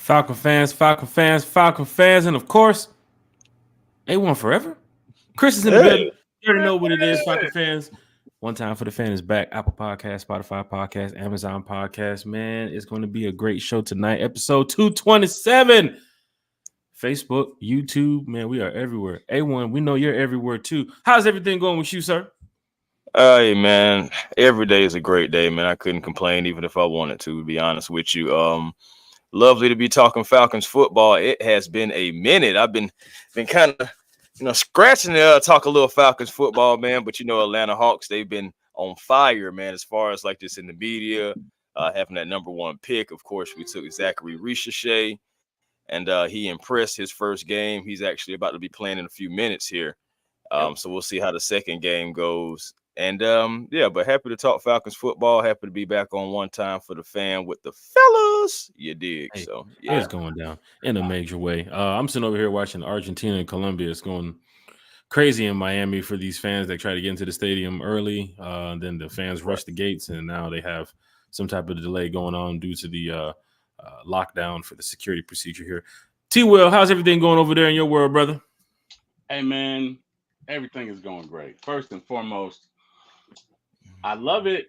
Falcon fans, Falcon fans, Falcon fans, and of course, A1 forever. Chris is in the building. Hey, You already know what it is, Falcon fans. One Time for the Fan is back. Apple Podcast, Spotify Podcast, Amazon Podcast. Man, it's going to be a great show tonight. Episode 227. Facebook, YouTube. Man, we are everywhere. A1, we know you're everywhere too. How's everything going with you, sir? hey, man. Every day is a great day, man. I couldn't complain even if I wanted to be honest with you. Lovely to be talking Falcons football. It has been a minute. I've been kind of scratching to talk a little Falcons football, man. But Atlanta Hawks, they've been on fire, man. As far as like this in the media, having that number one pick. Of course, we took Zachary Ricochet, and he impressed his first game. He's actually about to be playing in a few minutes here. So we'll see how the second game goes. And but happy to talk Falcons football. Happy to be back on One Time for the Fan with the fellas. You dig? Hey, So yeah, it's going down in a major way. I'm sitting over here watching Argentina and Colombia. It's going crazy in Miami for these fans that try to get into the stadium early. Then the fans rush the gates, and now they have some type of delay going on due to the lockdown for the security procedure here. T. Will, how's everything going over there in your world, brother? Hey man, everything is going great. First and foremost, I love it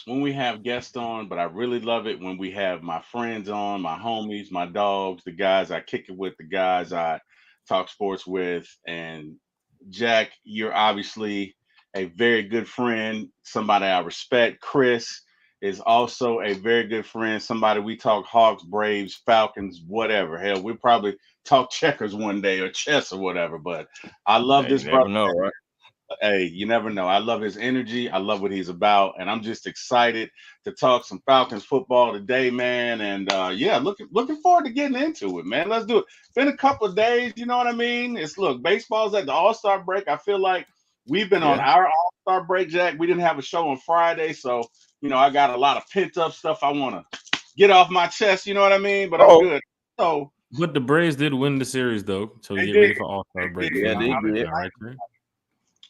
when we have guests on, but I really love it when we have my friends on, my homies, my dogs, the guys I kick it with, the guys I talk sports with. And Jack, you're obviously a very good friend, somebody I respect. Chris is also a very good friend, somebody we talk Hawks, Braves, Falcons, whatever. Hell, we'll probably talk checkers one day or chess or whatever. But I love hey, this you never brother. know, right? Hey, you never know. I love his energy. I love what he's about, and I'm just excited to talk some Falcons football today, man. And yeah, looking forward to getting into it, man. Let's do it. It's been a couple of days, you know what I mean? It's look, baseball's at the All-Star break. I feel like we've been on Yeah. our All-Star break, Jack. We didn't have a show on Friday, so I got a lot of pent-up stuff I want to get off my chest. You know what I mean? But I'm Oh, good. So But the Braves did win the series, though, so they get did. ready for All-Star They break. did. yeah, Feeling they good about did. that, right there.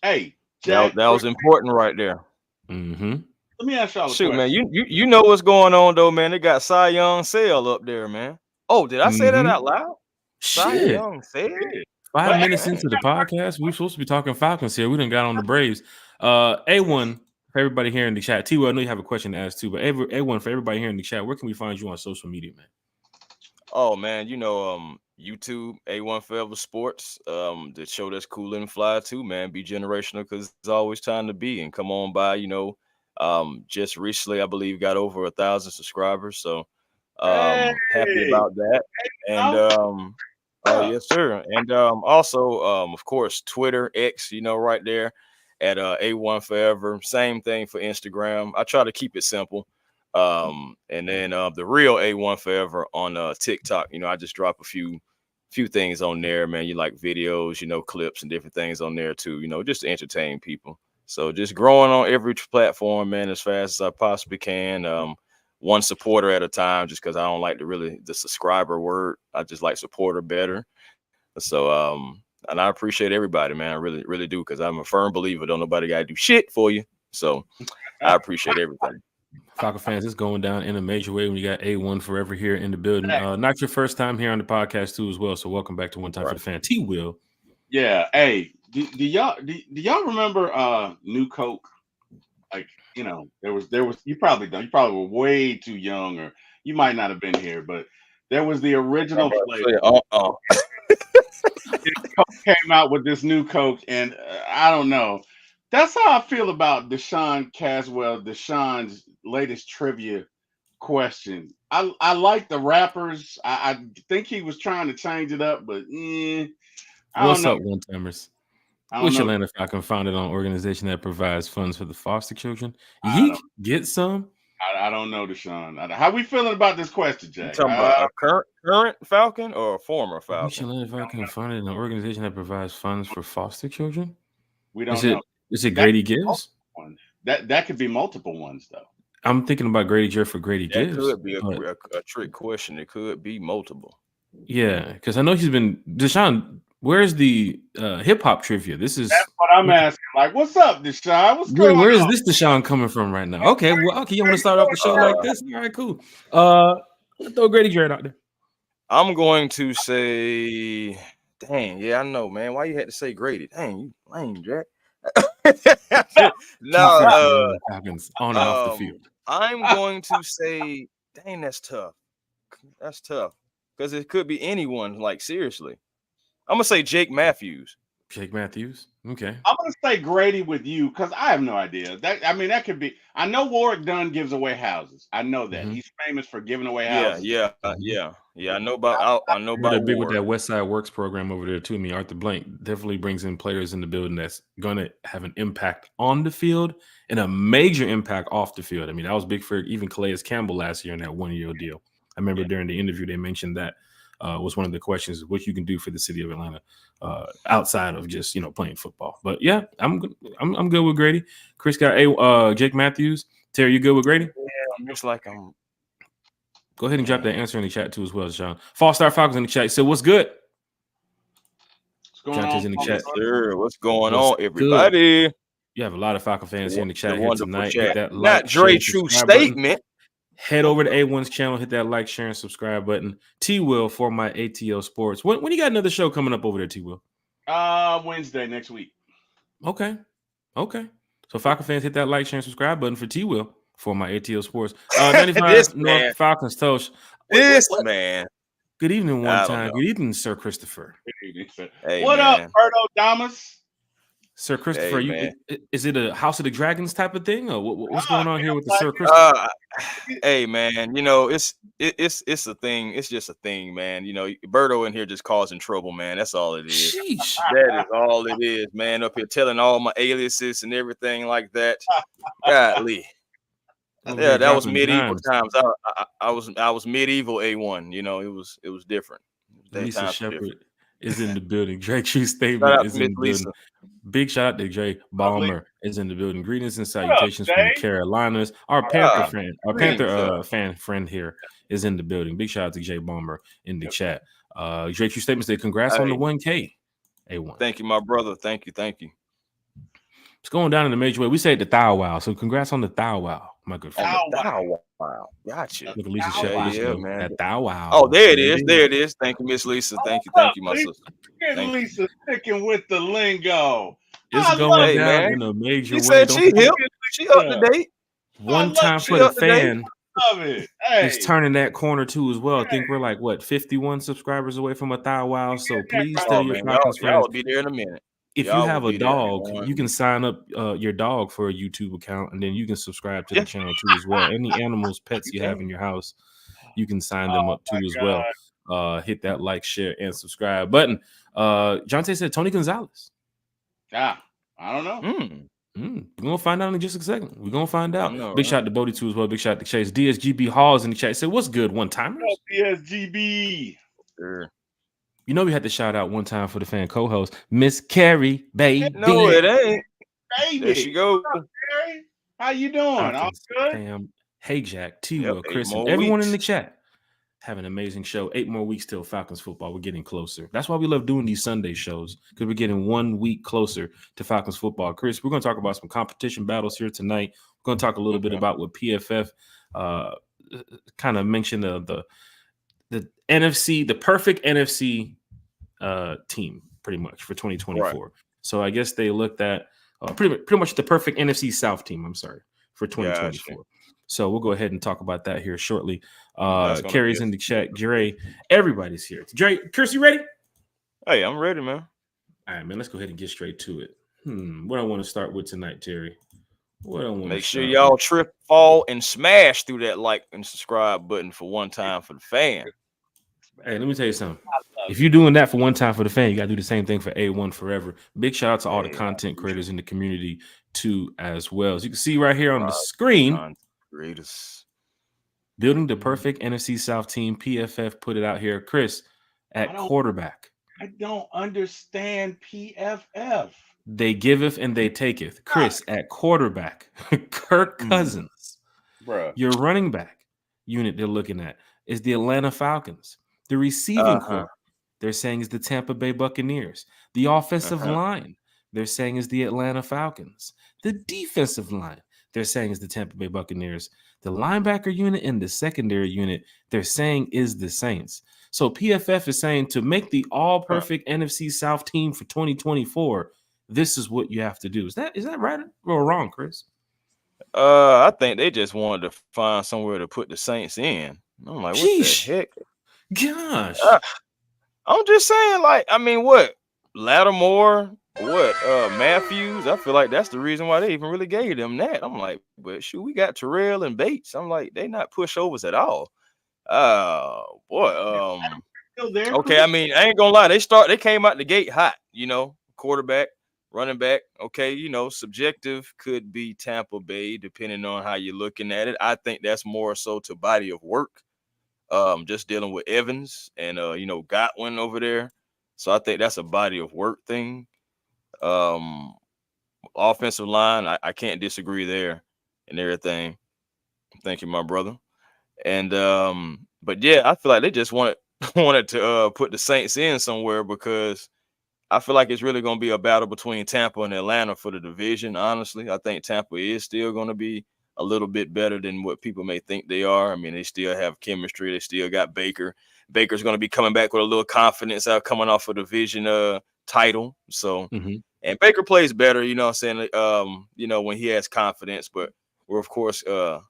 Hey, That, Jack, that was important right there. Mm-hmm. let me ask y'all a Shoot, question. man, you know what's going on though, man. They got Cy Young sale up there, man. Oh, did I say that Mm-hmm. out loud? Cy Shit. Young sale? Yeah. Five But minutes Man. into the podcast, we're supposed to be talking Falcons here. We done got on the Braves. A1 for everybody here in the chat. T. Well, I know you have a question to ask too, but A1 for everybody here in the chat. Where can we find you on social media, man? Oh man, YouTube A1 Forever Sports, the show that's cool and fly too, man. Be generational because it's always time to be and come on by. Just recently I believe got over 1,000 subscribers, so hey, happy about that. And oh, oh yeah. yes sir, and also of course Twitter X, right there at A1 Forever. Same thing for Instagram. I try to keep it simple. And then the real A1 Forever on TikTok. I just drop a few things on there, man. You like videos, clips and different things on there too, just to entertain people. So just growing on every platform, man, as fast as I possibly can. One supporter at a time, just because I don't like the subscriber word. I just like supporter better. So and I appreciate everybody, man. I really, really do, because I'm a firm believer. Don't nobody gotta do shit for you. So I appreciate everything. Falcon fans, it's going down in a major way when you got A1 forever here in the building. Not your first time here on the podcast too, as well. So welcome back to One Time for the Fan. T. Will. Yeah. Hey, do y'all remember New Coke? Like, there was you probably don't. You probably were way too young, or you might not have been here, but there was the original flavor. Coke came out with this new Coke, and I don't know. That's how I feel about Deshaun Caswell, Deshaun's latest trivia question. I like the rappers. I think he was trying to change it up, but I don't What's know. up, one timers? I don't Wish know. Atlanta Falcon founded on an organization that provides funds for the foster children. I Yeek, don't. get some. I don't know, Deshaun. How we feeling about this question, You Jack? talking about a current Falcon or a former Wish Falcon? Atlanta Falcon founded an organization that provides funds for foster children. We Is don't it know. is it That Grady could be Gibbs? multiple ones. That could be multiple ones though. I'm thinking about Grady Jarrett for Grady That Gibbs, could be but a trick question. It could be multiple. yeah, because I know he's been Deshaun. Where's the hip hop trivia? This That's is what I'm asking. Like, what's up, Deshaun? What's where, going where is on? this Deshaun coming from right now? Okay, well, okay, you want to start off the show What's like Uh, this? All right, cool. Throw Grady Jarrett out there. I'm going to say, dang, yeah, I know, man. Why you had to say Grady? Dang, you lame, Jack. No, Falcons on and off the field. I'm going to say, dang, that's tough. That's tough because it could be anyone. Like seriously, I'm gonna say Jake Matthews. Jake Matthews. Okay. I'm gonna say Grady with you because I have no idea. That could be. I know Warwick Dunn gives away houses. I know that he's famous for giving away houses. Yeah. I know about. I know about They're big with Warwick. that West Side Works program over there too. I mean, Arthur Blank definitely brings in players in the building that's going to have an impact on the field and a major impact off the field. I mean, that was big for even Calais Campbell last year in that 1-year deal. I remember during the interview they mentioned that was one of the questions: what you can do for the city of Atlanta outside of just playing football. But yeah, I'm good with Grady. Chris got Jake Matthews. Terry, you good with Grady? Yeah, looks like I'm. Go ahead and drop that answer in the chat too as well, Sean. Fall Star Falcons in the chat. So what's good? What's going on? In the chat. Sir, what's going on, everybody? Good? You have a lot of Falcon fans here in the chat here tonight. Chat. Hit that like, not Dre true statement. Button. Head over to A1's channel, hit that like, share, and subscribe button. T Will for my ATL Sports. When you got another show coming up over there, T Will? Wednesday next week. Okay. So Falcon fans, hit that like, share, and subscribe button for T Will for my ATL Sports. 95 North Falcons Toast. Man. Good evening, one time. Good evening, Sir Christopher. Good evening, sir. What up, Berto Damas? Sir Christopher, is it a House of the Dragons type of thing, or what's going on here with the Sir Christopher? Hey man, it's a thing. It's just a thing, man. Berto in here just causing trouble, man. That's all it is. Sheesh. That is all it is, man. Up here telling all my aliases and everything like that. Godly. Yeah, that was medieval times. I was medieval A1. It was different. Lisa Shepard is in the building. Drake True Statement is in the building. Big shout out to Dre Balmer is in the building. Greetings and salutations from the Carolinas. Our Panther fan friend here is in the building. Big shout out to Jay Balmer in the chat. Drake True Statement said, "Congrats on the 1K." A1. Thank you, my brother. Thank you. It's going down in the major way. We say the Thou Wow, so congrats on the Thou Wow, my good friend. Thou Wow, gotcha. Look at Lisa Shepard, man. That Thou Wow. Oh, there it is. Thank you, Miss Lisa. Thank you, my sister. Lisa sticking with the lingo. It's going down in a major way. Said she up to date. One time for the fan. Love it. Hey. He's turning that corner too as well. I think we're like 51 subscribers away from a Thou Wow. So please tell your Falcons friends. Y'all will be there in a minute. If you have a dog, you can sign up your dog for a YouTube account, and then you can subscribe to the channel too as well. Any animals, pets you have in your house, you can sign them up too as well. Hit that like, share, and subscribe button. Jonte said Tony Gonzalez. I don't know. We're gonna find out in just a second. We're gonna find out. Big shout out to Bodie too as well. Big shout out to Chase. DSGB Halls in the chat said, "What's good, one timers?" DSGB. Sure. We had to shout out one time for the fan co-host, Miss Carrie, baby. No, it ain't. Baby. There she goes. Carrie? How you doing? All good? Fam. Hey, Jack, T-Will, Chris, and everyone in the chat. Have an amazing show. 8 more weeks till Falcons football. We're getting closer. That's why we love doing these Sunday shows, because we're getting 1 week closer to Falcons football. Chris, we're going to talk about some competition battles here tonight. We're going to talk a little bit about what PFF kind of mentioned the NFC, the perfect NFC team, pretty much for 2024. Right. So I guess they looked at pretty much the perfect NFC South team. I'm sorry, for 2024. Gotcha. So we'll go ahead and talk about that here shortly. Carrie's in the chat. Dre, everybody's here. Dre, Chris, you ready? Hey, I'm ready, man. All right, man. Let's go ahead and get straight to it. What I want to start with tonight, Terry. Make sure y'all trip, fall, and smash through that like and subscribe button for one time for the fan. Hey, let me tell you something. If you're doing that for one time for the fan, you got to do the same thing for A1 forever. Big shout out to all the content creators in the community too as well. As you can see right here on the screen, building the perfect NFC South team. PFF put it out here. Chris, at quarterback. I don't understand PFF. They giveth and they taketh. Chris, at quarterback. Kirk Cousins. Bruh. Your running back unit they're looking at is the Atlanta Falcons. The receiving corps, they're saying, is the Tampa Bay Buccaneers. The offensive line, they're saying, is the Atlanta Falcons. The defensive line, they're saying, is the Tampa Bay Buccaneers. The linebacker unit and the secondary unit, they're saying is the Saints. So PFF is saying to make the all-perfect NFC South team for 2024, this is what you have to do. Is that right or wrong, Chris? I think they just wanted to find somewhere to put the Saints in. I'm like, what the heck? Gosh. I'm just saying, like, I mean, what? Lattimore, what? Matthews. I feel like that's the reason why they even really gave them that. I'm like, but shoot, we got Terrell and Bates. I'm like, they not pushovers at all. Boy. Still there, Okay, Chris? I mean, I ain't gonna lie. They came out the gate hot, quarterback, running back. Okay, subjective could be Tampa Bay, depending on how you're looking at it. I think that's more so to body of work. Just dealing with Evans and Godwin over there. So I think that's a body of work thing. Offensive line, I can't disagree there and everything. Thank you, my brother. And but yeah, I feel like they just wanted to put the Saints in somewhere because I feel like it's really going to be a battle between Tampa and Atlanta for the division. Honestly, I think Tampa is still going to be a little bit better than what people may think they are. I mean, they still have chemistry. They still got Baker. Baker's going to be coming back with a little confidence out coming off a division title. So, and Baker plays better, you know what I'm saying? When he has confidence, but we're of course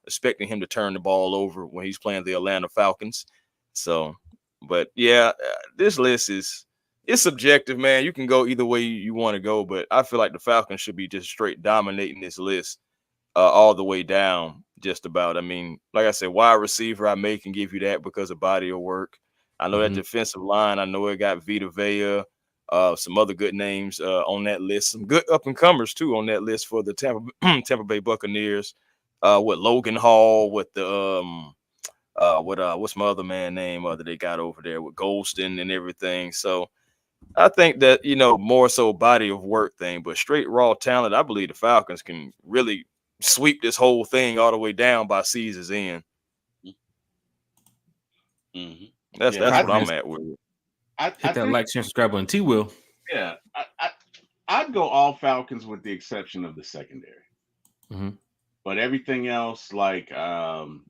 expecting him to turn the ball over when he's playing the Atlanta Falcons. So, but yeah, this list it's subjective, man. You can go either way you want to go, but I feel like the Falcons should be just straight dominating this list all the way down, just about. I mean, like I said, wide receiver, I can give you that because of body of work. I know that defensive line, I know it got Vita Vea, some other good names on that list, some good up-and-comers too on that list for the Tampa Bay Buccaneers, with Logan Hall, with the what's my other man name that they got over there with Golston and everything. So I think that, more so body of work thing, but straight raw talent, I believe the Falcons can really sweep this whole thing all the way down by season's end. That's what I'm at with it. Hit that like, share, subscribe on T-Will. Yeah, I'd go all Falcons with the exception of the secondary. But everything else, like, again,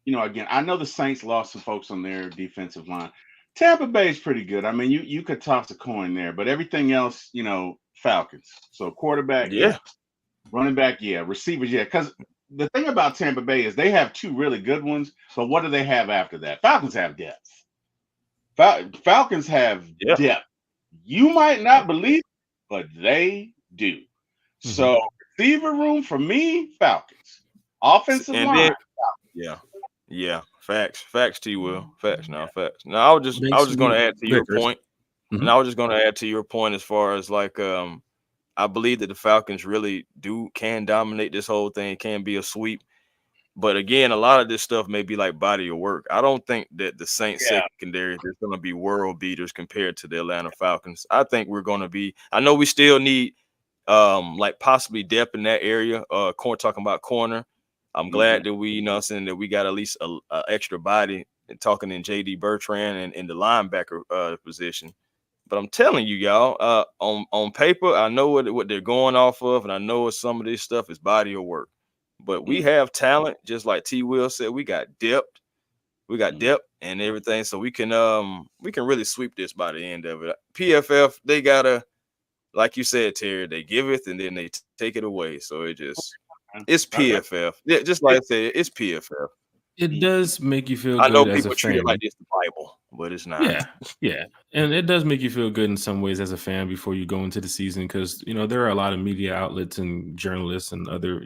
I know the Saints lost some folks on their defensive line. Tampa Bay is pretty good. I mean, you could toss a coin there, but everything else, Falcons. So quarterback, running back, receivers, because the thing about Tampa Bay is they have two really good ones, but what do they have after that? Falcons have depth. Falcons have depth. You might not believe it, but they do. So receiver room for me, Falcons. Offensive line. Facts to you, Will. Facts. Facts. Now I was just going to add to your point. And I was just going to add to your point as far as like I believe that the Falcons really can dominate this whole thing. It can be a sweep. But again, a lot of this stuff may be like body of work. I don't think that the Saints secondary is going to be world beaters compared to the Atlanta Falcons. I think we're going to be. I know we still need like possibly depth in that area. Talking about corner. I'm glad that we, that we got at least a extra body and talking in JD Bertrand and in the linebacker position. But I'm telling you, y'all, on paper, I know what they're going off of, and I know some of this stuff is body of work. But we have talent, just like T. Will said. We got depth, and everything, so we can really sweep this by the end of it. PFF, they gotta, like you said, Terry, they give it and then they take it away. So it's PFF. Yeah, just like I said, it's PFF. It does make you feel good. I know people treat it like it's the Bible, but it's not. Yeah. And it does make you feel good in some ways as a fan before you go into the season because, there are a lot of media outlets and journalists and other,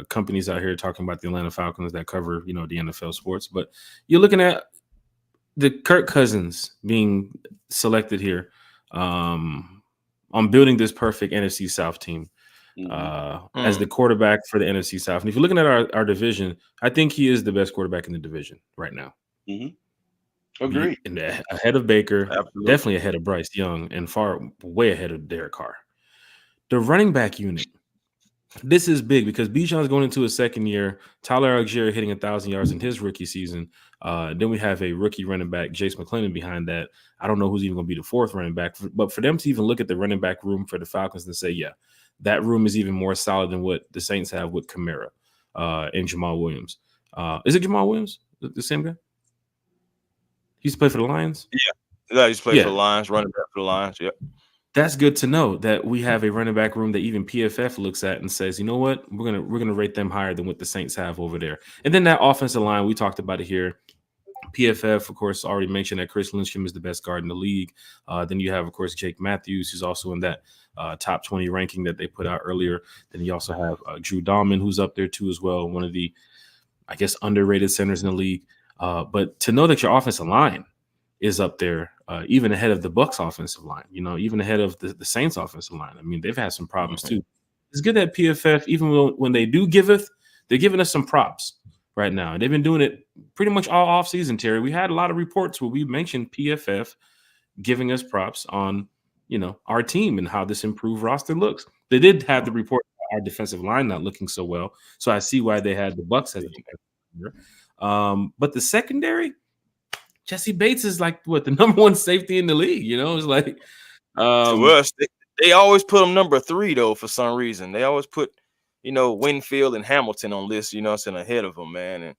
companies out here talking about the Atlanta Falcons that cover, the NFL sports. But you're looking at the Kirk Cousins being selected here on building this perfect NFC South team. As the quarterback for the NFC South. And if you're looking at our division, I think he is the best quarterback in the division right now. Agreed. Ahead of Baker, definitely ahead of Bryce Young, and way ahead of Derek Carr. The running back unit, this is big because Bijan's going into his second year. Tyler Algier hitting 1,000 yards in his rookie season. Then we have a rookie running back, Jace McClellan, behind that. I don't know who's even going to be the fourth running back, but for them to even look at the running back room for the Falcons and say, that room is even more solid than what the Saints have with Kamara. and Jamal Williams. Is it Jamal Williams? The same guy? He used to play for the Lions? Yeah, he's played for Yeah. the Lions, running back for the Lions. Yep. That's good to know that we have a running back room that even PFF looks at and says, you know what, we're gonna rate them higher than what the Saints have over there. And then that offensive line, we talked about it here. PFF, of course, already mentioned that Chris Lindstrom is the best guard in the league. Then you have, of course, Jake Matthews, who's also in that top 20 ranking that they put out earlier. Then you also have Drew Dahlman, who's up there too as well, one of the, I guess, underrated centers in the league. But to know that your offensive line is up there, even ahead of the Bucs offensive line, even ahead of the Saints offensive line. I mean, they've had some problems too. It's good that PFF, even when they do giveth, they're giving us some props right now. And they've been doing it pretty much all offseason, Terry. We had a lot of reports where we mentioned PFF giving us props on, our team and how this improved roster looks. They did have the report about our defensive line not looking so well. So I see why they had the Bucs as a defensive line. But the secondary, Jesse Bates is like the number one safety in the league. It's like to us, they always put him number 3 though for some reason. They always put Winfield and Hamilton on lists, ahead of him, man. And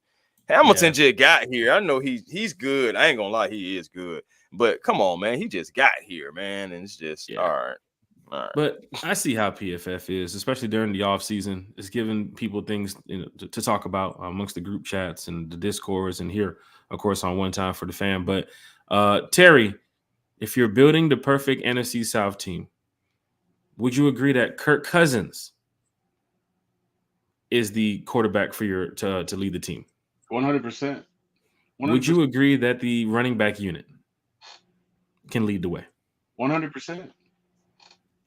Hamilton just got here. I know he's good. I ain't gonna lie, he is good. But come on, man, he just got here, man, and it's just all right. But I see how PFF is, especially during the offseason. It's giving people things to talk about amongst the group chats and the Discords and here, of course, on One Time for the Fan. But Terry, if you're building the perfect NFC South team, would you agree that Kirk Cousins is the quarterback for to lead the team? 100%. Would you agree that the running back unit can lead the way? 100%.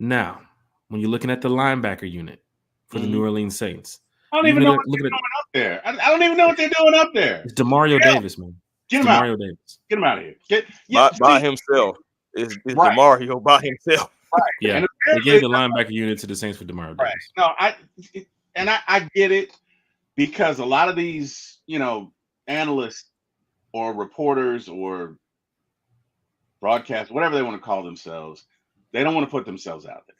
Now, when you're looking at the linebacker unit for the New Orleans Saints, I don't even know what they're doing up there. I don't even know what they're doing up there. It's Demario Davis, man. Get him out. Davis. Get him out of here. By himself. It's right. Demario by himself. Right. Yeah. And they gave the linebacker unit to the Saints for Demario Davis. No, I get it, because a lot of these, analysts or reporters or broadcast, whatever they want to call themselves, they don't want to put themselves out there.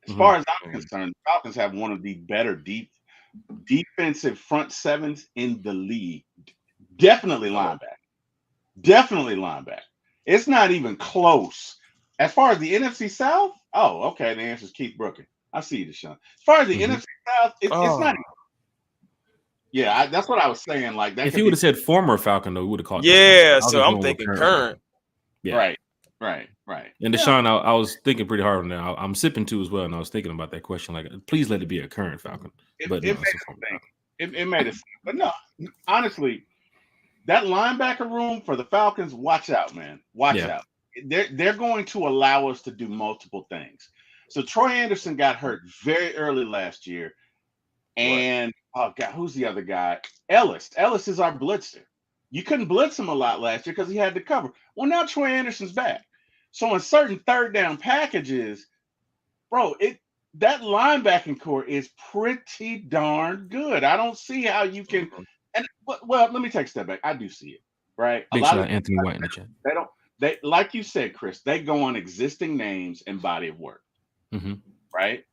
As far as I'm concerned, the Falcons have one of the better defensive front sevens in the league. Definitely linebacker. It's not even close. As far as the NFC South, okay, the answer is Keith Brooker. I see you, Deshaun. As far as the NFC South, it's not even. Yeah, that's what I was saying. Like that. If he would have said former Falcon, though, we would have called. Yeah, so I'm thinking current. Yeah. Right. And Deshaun, I was thinking pretty hard on that. I'm sipping too as well, and I was thinking about that question. Like, please let it be a current Falcon. It made it. But no, honestly, that linebacker room for the Falcons, watch out, man. Watch out. They're going to allow us to do multiple things. So Troy Anderson got hurt very early last year. And oh God, who's the other guy? Ellis. Ellis is our blitzer. You couldn't blitz him a lot last year because he had to cover. Well, now Troy Anderson's back. So in certain third down packages, bro, that linebacking core is pretty darn good. I don't see how you can. And well, let me take a step back. I do see it, right? Big shout out Anthony White in the chat. They like you said, Chris. They go on existing names and body of work, right?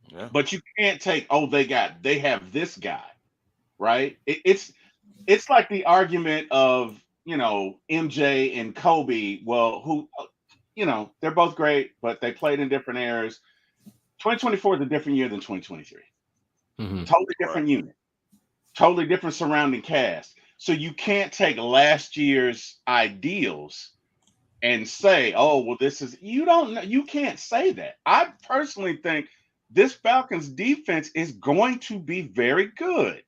Yeah. But you can't take. They have this guy, right? It's like the argument of MJ and Kobe. Well, who they're both great, but they played in different eras. 2024 is a different year than 2023. Totally different unit, totally different surrounding cast. So you can't take last year's ideals and say, "Oh, well, this is." You don't know. You can't say that. I personally think this Falcons defense is going to be very good.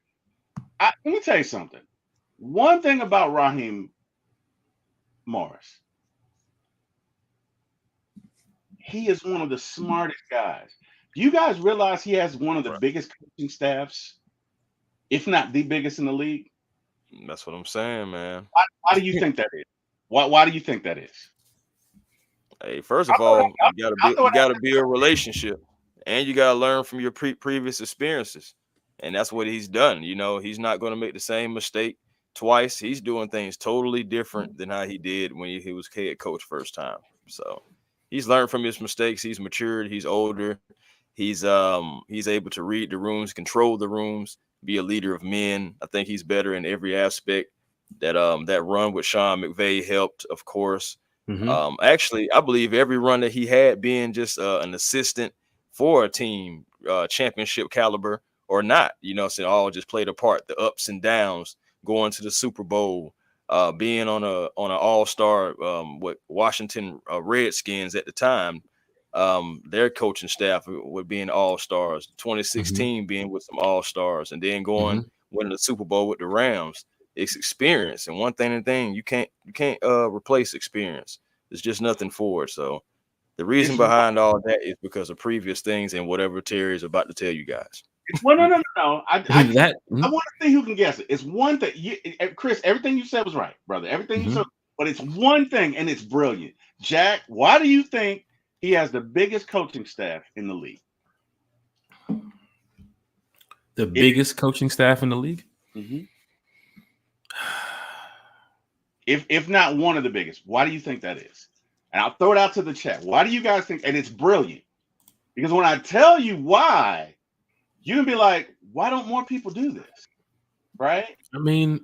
Let me tell you something. One thing about Raheem Morris, he is one of the smartest guys. Do you guys realize he has one of the biggest coaching staffs, if not the biggest in the league? That's what I'm saying, man. Why do you think that is? Why do you think that is? Hey, first of all, you gotta build a relationship, and you gotta learn from your previous experiences, and that's what he's done. He's not going to make the same mistake twice. He's doing things totally different than how he did when he was head coach first time. So he's learned from his mistakes. He's matured. He's older. He's able to read the rooms, control the rooms. be a leader of men. I think he's better in every aspect. That run with Sean McVay helped, of course. Actually, I believe every run that he had, being just an assistant for a team, championship caliber or not, so all just played a part. The ups and downs, going to the Super Bowl, being on an all-star with Washington Redskins at the time, their coaching staff with being all-stars, 2016 being with some all-stars, and then winning the Super Bowl with the Rams. It's experience, and one thing you can't replace experience. There's just nothing for it. So the reason behind all that is because of previous things and whatever Terry is about to tell you guys. Well, no. I want to see who can guess it. It's one thing, Chris. Everything you said was right, brother. Everything you said, but it's one thing, and it's brilliant. Jack, why do you think he has the biggest coaching staff in the league? The biggest coaching staff in the league? If not one of the biggest, why do you think that is? And I'll throw it out to the chat. Why do you guys think? And it's brilliant, because when I tell you why, you can be like, why don't more people do this? Right? I mean,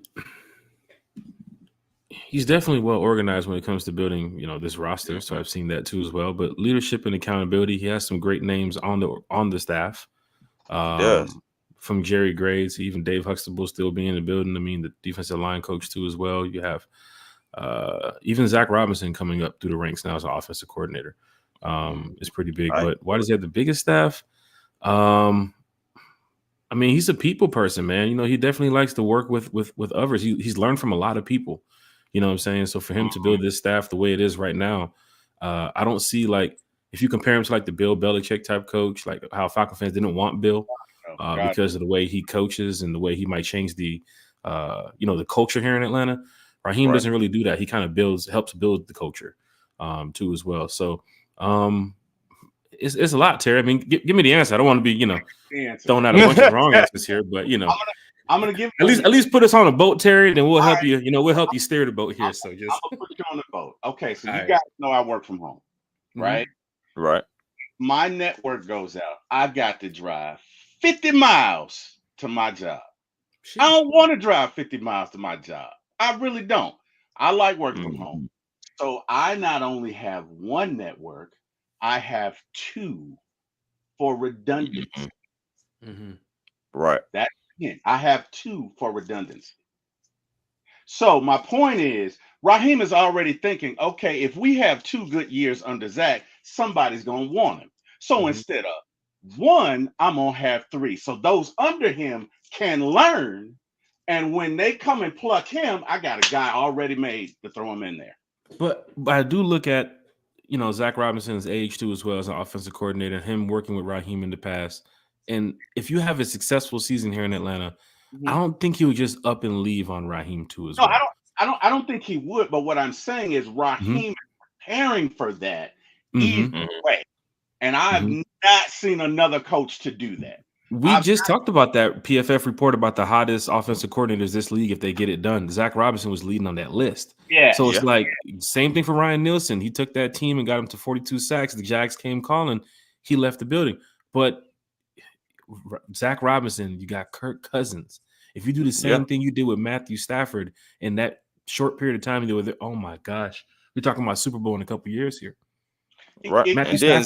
he's definitely well organized when it comes to building, this roster. So I've seen that too as well. But leadership and accountability, he has some great names on the staff. From Jerry Graves to even Dave Huxtable still being in the building. I mean, the defensive line coach too as well. You have even Zach Robinson coming up through the ranks now as an offensive coordinator. It's pretty big. Right. But why does he have the biggest staff? I mean, he's a people person, man. He definitely likes to work with others. He's learned from a lot of people. You know what I'm saying? So for him to build this staff the way it is right now, I don't see, like, if you compare him to like the Bill Belichick type coach, like how Falcon fans didn't want Bill because of the way he coaches and the way he might change the culture here in Atlanta. Raheem doesn't really do that. He kind of helps build the culture too as well. So it's a lot, Terry. I mean, give me the answer. I don't want to be, throwing out a bunch of wrong answers here, but I'm gonna give at least put us on a boat, Terry. Then we'll help you. We'll help you steer the boat here. So just I'm gonna put you on the boat. Okay, so you guys know I work from home, right? Right. My network goes out. I got to drive 50 miles to my job. Jeez. I don't want to drive 50 miles to my job. I really don't. I like working from home. So I not only have one network, I have two for redundancy. Right. That's it. I have two for redundancy. So my point is, Raheem is already thinking, okay, if we have 2 good years under Zach, somebody's going to want him. So instead of 1, I'm going to have 3. So those under him can learn. And when they come and pluck him, I got a guy already made to throw him in there. But I do look at, Zach Robinson's age too, as well as an offensive coordinator, and him working with Raheem in the past. And if you have a successful season here in Atlanta, I don't think he would just up and leave on Raheem too as well. I don't think he would. But what I'm saying is Raheem is preparing for that either way. And I've not seen another coach to do that. We just talked about that PFF report about the hottest offensive coordinators this league if they get it done. Zach Robinson was leading on that list. Yeah. So it's like same thing for Ryan Nielsen. He took that team and got him to 42 sacks. The Jags came calling. He left the building. But Zach Robinson, you got Kirk Cousins. If you do the same thing you did with Matthew Stafford in that short period of time, oh my gosh, we're talking about Super Bowl in a couple years here. Right. And then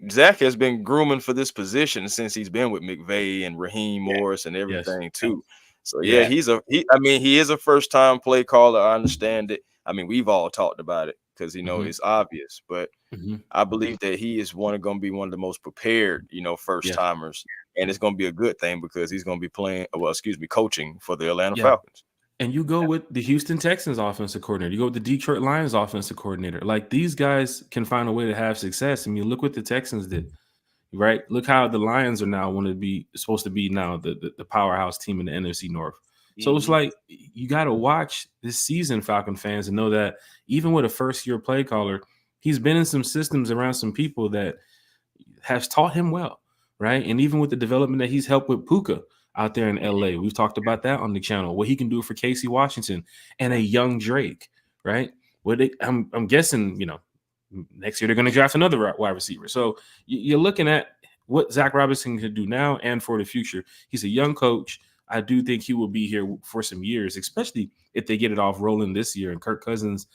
Zach has been grooming for this position since he's been with McVay and Raheem Morris and everything too. So he is a first time play caller. I understand it. I mean, we've all talked about it because it's obvious, but I believe that he is going to be one of the most prepared, first timers, and it's going to be a good thing because he's going to be coaching for the Atlanta Falcons. And you go with the Houston Texans offensive coordinator. You go with the Detroit Lions offensive coordinator. Like, these guys can find a way to have success. I mean, look what the Texans did, right? Look how the Lions are now supposed to be now the powerhouse team in the NFC North. So it's like you got to watch this season, Falcon fans, and know that even with a first-year play caller, he's been in some systems around some people that has taught him well, right? And even with the development that he's helped with Puka out there in LA. We've talked about that on the channel, what he can do for Casey Washington and a young Drake, right? I'm guessing, next year they're going to draft another wide receiver. So you're looking at what Zach Robinson can do now and for the future. He's a young coach. I do think he will be here for some years, especially if they get it off rolling this year. And Kirk Cousins,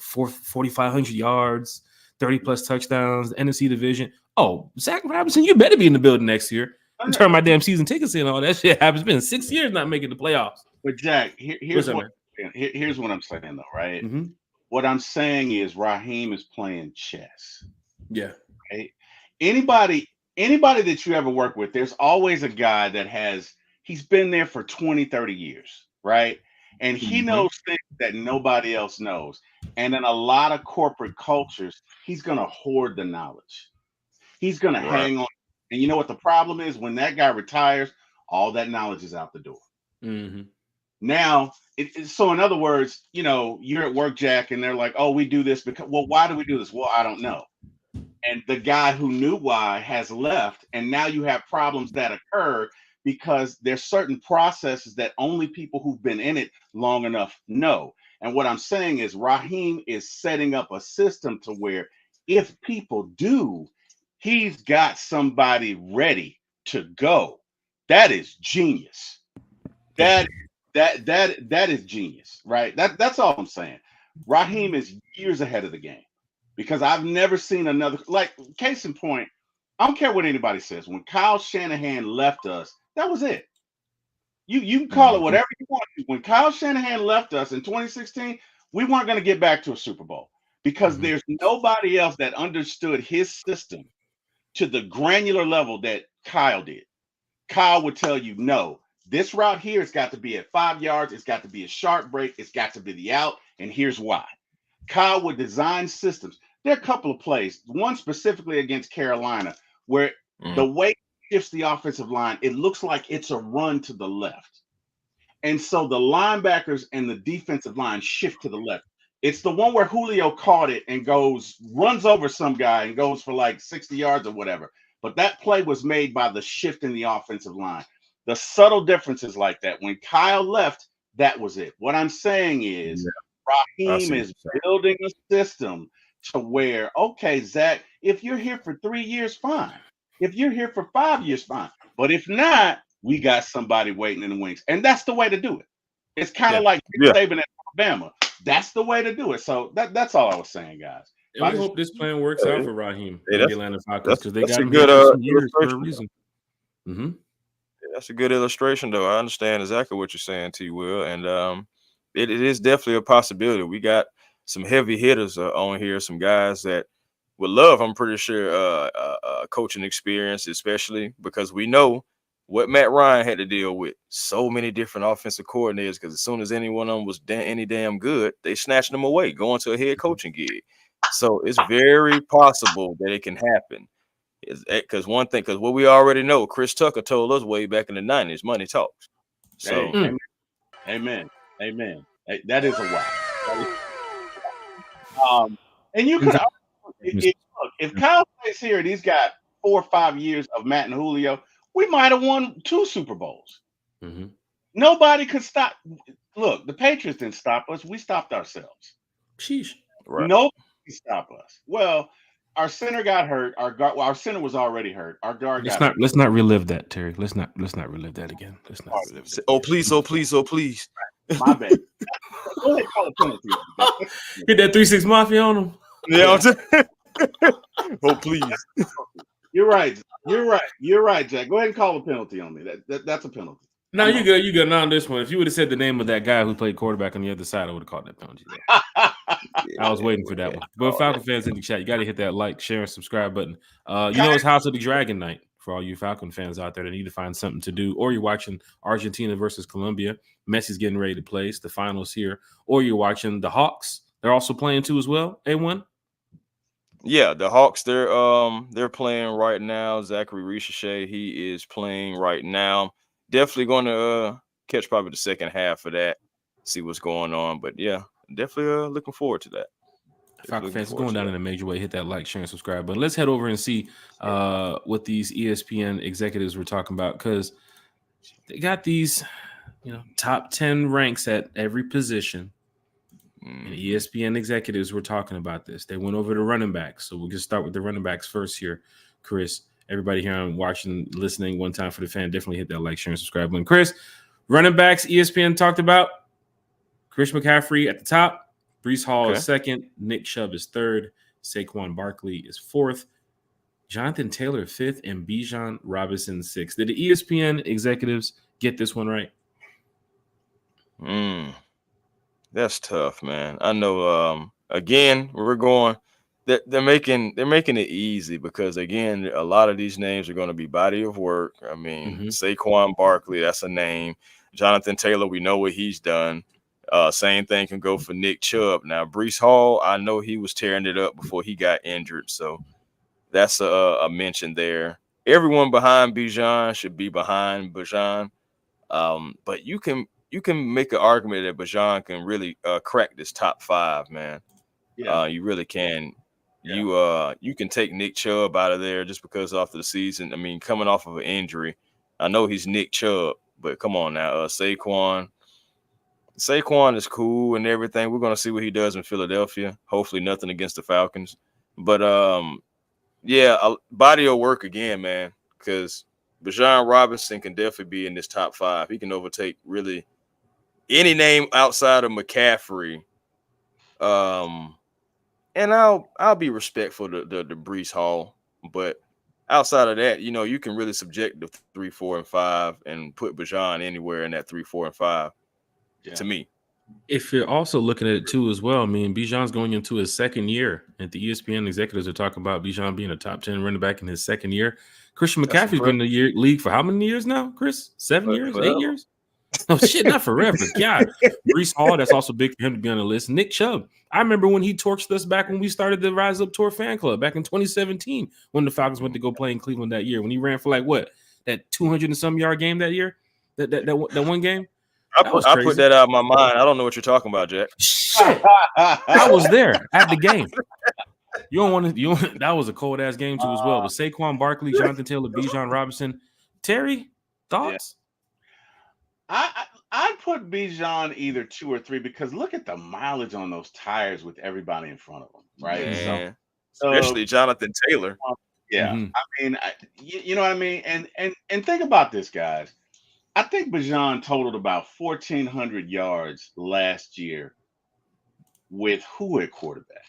4,500 yards, 30-plus touchdowns, the NFC division. Oh, Zach Robinson, you better be in the building next year. I'm turning my damn season tickets in. All that shit happens. It's been 6 years not making the playoffs. But Jack, here's what I'm saying, though, right? Mm-hmm. What I'm saying is Raheem is playing chess. Yeah. Right? Anybody that you ever work with, there's always a guy that he's been there for 20, 30 years, right? And he knows things that nobody else knows. And in a lot of corporate cultures, he's going to hoard the knowledge. He's going to hang on. And you know what the problem is? When that guy retires, all that knowledge is out the door. Mm-hmm. Now, so in other words, you're at work, Jack, and they're like, oh, we do this because, well, why do we do this? Well, I don't know. And the guy who knew why has left. And now you have problems that occur because there's certain processes that only people who've been in it long enough know. And what I'm saying is Raheem is setting up a system to where if people do, he's got somebody ready to go. That is genius. That is genius, right? That's all I'm saying. Raheem is years ahead of the game because I've never seen another, like, case in point, I don't care what anybody says. When Kyle Shanahan left us, that was it. You can call it whatever you want. When Kyle Shanahan left us in 2016, we weren't going to get back to a Super Bowl because there's nobody else that understood his system to the granular level that Kyle did. Kyle would tell you, no, this route here has got to be at 5 yards. It's got to be a sharp break. It's got to be the out. And here's why. Kyle would design systems. There are a couple of plays, one specifically against Carolina, where the way he shifts the offensive line, it looks like it's a run to the left. And so the linebackers and the defensive line shift to the left. It's the one where Julio caught it and runs over some guy and goes for like 60 yards or whatever. But that play was made by the shift in the offensive line. The subtle differences like that. When Kyle left, that was it. What I'm saying is Raheem is building a system to where, okay, Zach, if you're here for 3 years, fine. If you're here for 5 years, fine. But if not, we got somebody waiting in the wings. And that's the way to do it. It's kind of like Saban at Alabama. That's the way to do it. So that's all I was saying, guys. And we hope this plan works out for Raheem and the Atlanta Falcons because they got him good, here for some years for a reason. Mm-hmm. Yeah, that's a good illustration, though. I understand exactly what you're saying, T. Will, and it is definitely a possibility. We got some heavy hitters on here, some guys that would love, I'm pretty sure, coaching experience, especially because we know what Matt Ryan had to deal with. So many different offensive coordinators because as soon as any one of them was any damn good, they snatched them away, going to a head coaching gig. So it's very possible that it can happen. Because one thing, because what we already know, Chris Tucker told us way back in the 90s, money talks. So, amen. That is a wow. And you could, if Kyle stays here and he's got 4 or 5 years of Matt and Julio, we might have won 2 Super Bowls. Mm-hmm. Nobody could stop. Look, the Patriots didn't stop us. We stopped ourselves. Sheesh. Right. Nobody can stop us. Well, our center got hurt. Our center was already hurt. Our guard got hurt. Let's not relive that, Terry. Let's not relive that again. Let's not relive that. Oh, please. My bad. Go ahead, call a penalty. Hit that 3-6 mafia on him. Yeah. Oh, please. You're right, Jack. Go ahead and call a penalty on me. That's a penalty. No, you good. You good. Not on this one. If you would have said the name of that guy who played quarterback on the other side, I would have called that penalty. I was waiting for that one. But Falcon fans in the chat, you got to hit that like, share, and subscribe button. It's House of the Dragon night for all you Falcon fans out there that need to find something to do. Or you're watching Argentina versus Colombia. Messi's getting ready to play. It's the finals here. Or you're watching the Hawks. They're also playing too as well. A1. Yeah, the Hawks, they're playing right now. Zachary Ricochet, he is playing right now. Definitely going to catch probably the second half of that, see what's going on. But yeah, definitely looking forward to that. Falcon fans, going down in a major way. Hit that like, share, and subscribe. But let's head over and see what these ESPN executives were talking about because they got these, top 10 ranks at every position. And ESPN executives were talking about this. They went over the running backs. So we'll just start with the running backs first here, Chris. Everybody here on watching, listening, one time for the fan, definitely hit that like, share, and subscribe button. Chris, running backs, ESPN talked about Chris McCaffrey at the top. Breece Hall is second. Nick Chubb is third. Saquon Barkley is fourth. Jonathan Taylor fifth, and Bijan Robinson sixth. Did the ESPN executives get this one right? That's tough, man. I know. Again, we're going. They're making it easy because again, a lot of these names are going to be body of work. I mean, Saquon Barkley, that's a name. Jonathan Taylor, we know what he's done. Same thing can go for Nick Chubb. Now, Breece Hall, I know he was tearing it up before he got injured, so that's a mention there. Everyone behind Bijan should be behind Bijan, but you can make an argument that Bijan can really crack this top 5, man. Yeah. You really can. Yeah. You can take Nick Chubb out of there just because after the season. I mean, coming off of an injury, I know he's Nick Chubb, but come on now, Saquon is cool and everything. We're gonna see what he does in Philadelphia. Hopefully, nothing against the Falcons, but body of work again, man. Because Bijan Robinson can definitely be in this top 5. He can overtake really any name outside of McCaffrey. And I'll be respectful to Breece Hall, but outside of that, you can really subject the 3, 4, and 5 and put Bijan anywhere in that 3, 4, and 5. Yeah. To me, if you're also looking at it too as well, I mean, Bijan's going into his second year, and the ESPN executives are talking about Bijan being a top 10 running back in his second year. Christian McCaffrey's been in the league for how many years now, Chris? 7 years, 8 years? Oh shit, not forever. God, Breece Hall, that's also big for him to be on the list. Nick Chubb, I remember when he torched us back when we started the Rise Up Tour fan club back in 2017 when the Falcons went to go play in Cleveland that year when he ran for that 200 and some yard game that year, that one game. I put that out of my mind. I don't know what you're talking about, Jack. Shit, I was there at the game. You don't want to. That was a cold ass game too as well. But Saquon Barkley, Jonathan Taylor, Bijan Robinson, Terry, thoughts? Yeah. I'd put Bijan either 2 or 3 because look at the mileage on those tires with everybody in front of them, right? Yeah. Especially Jonathan Taylor. Yeah, I mean, you know what I mean, and think about this, guys. I think Bijan totaled about 1,400 yards last year with who at quarterback?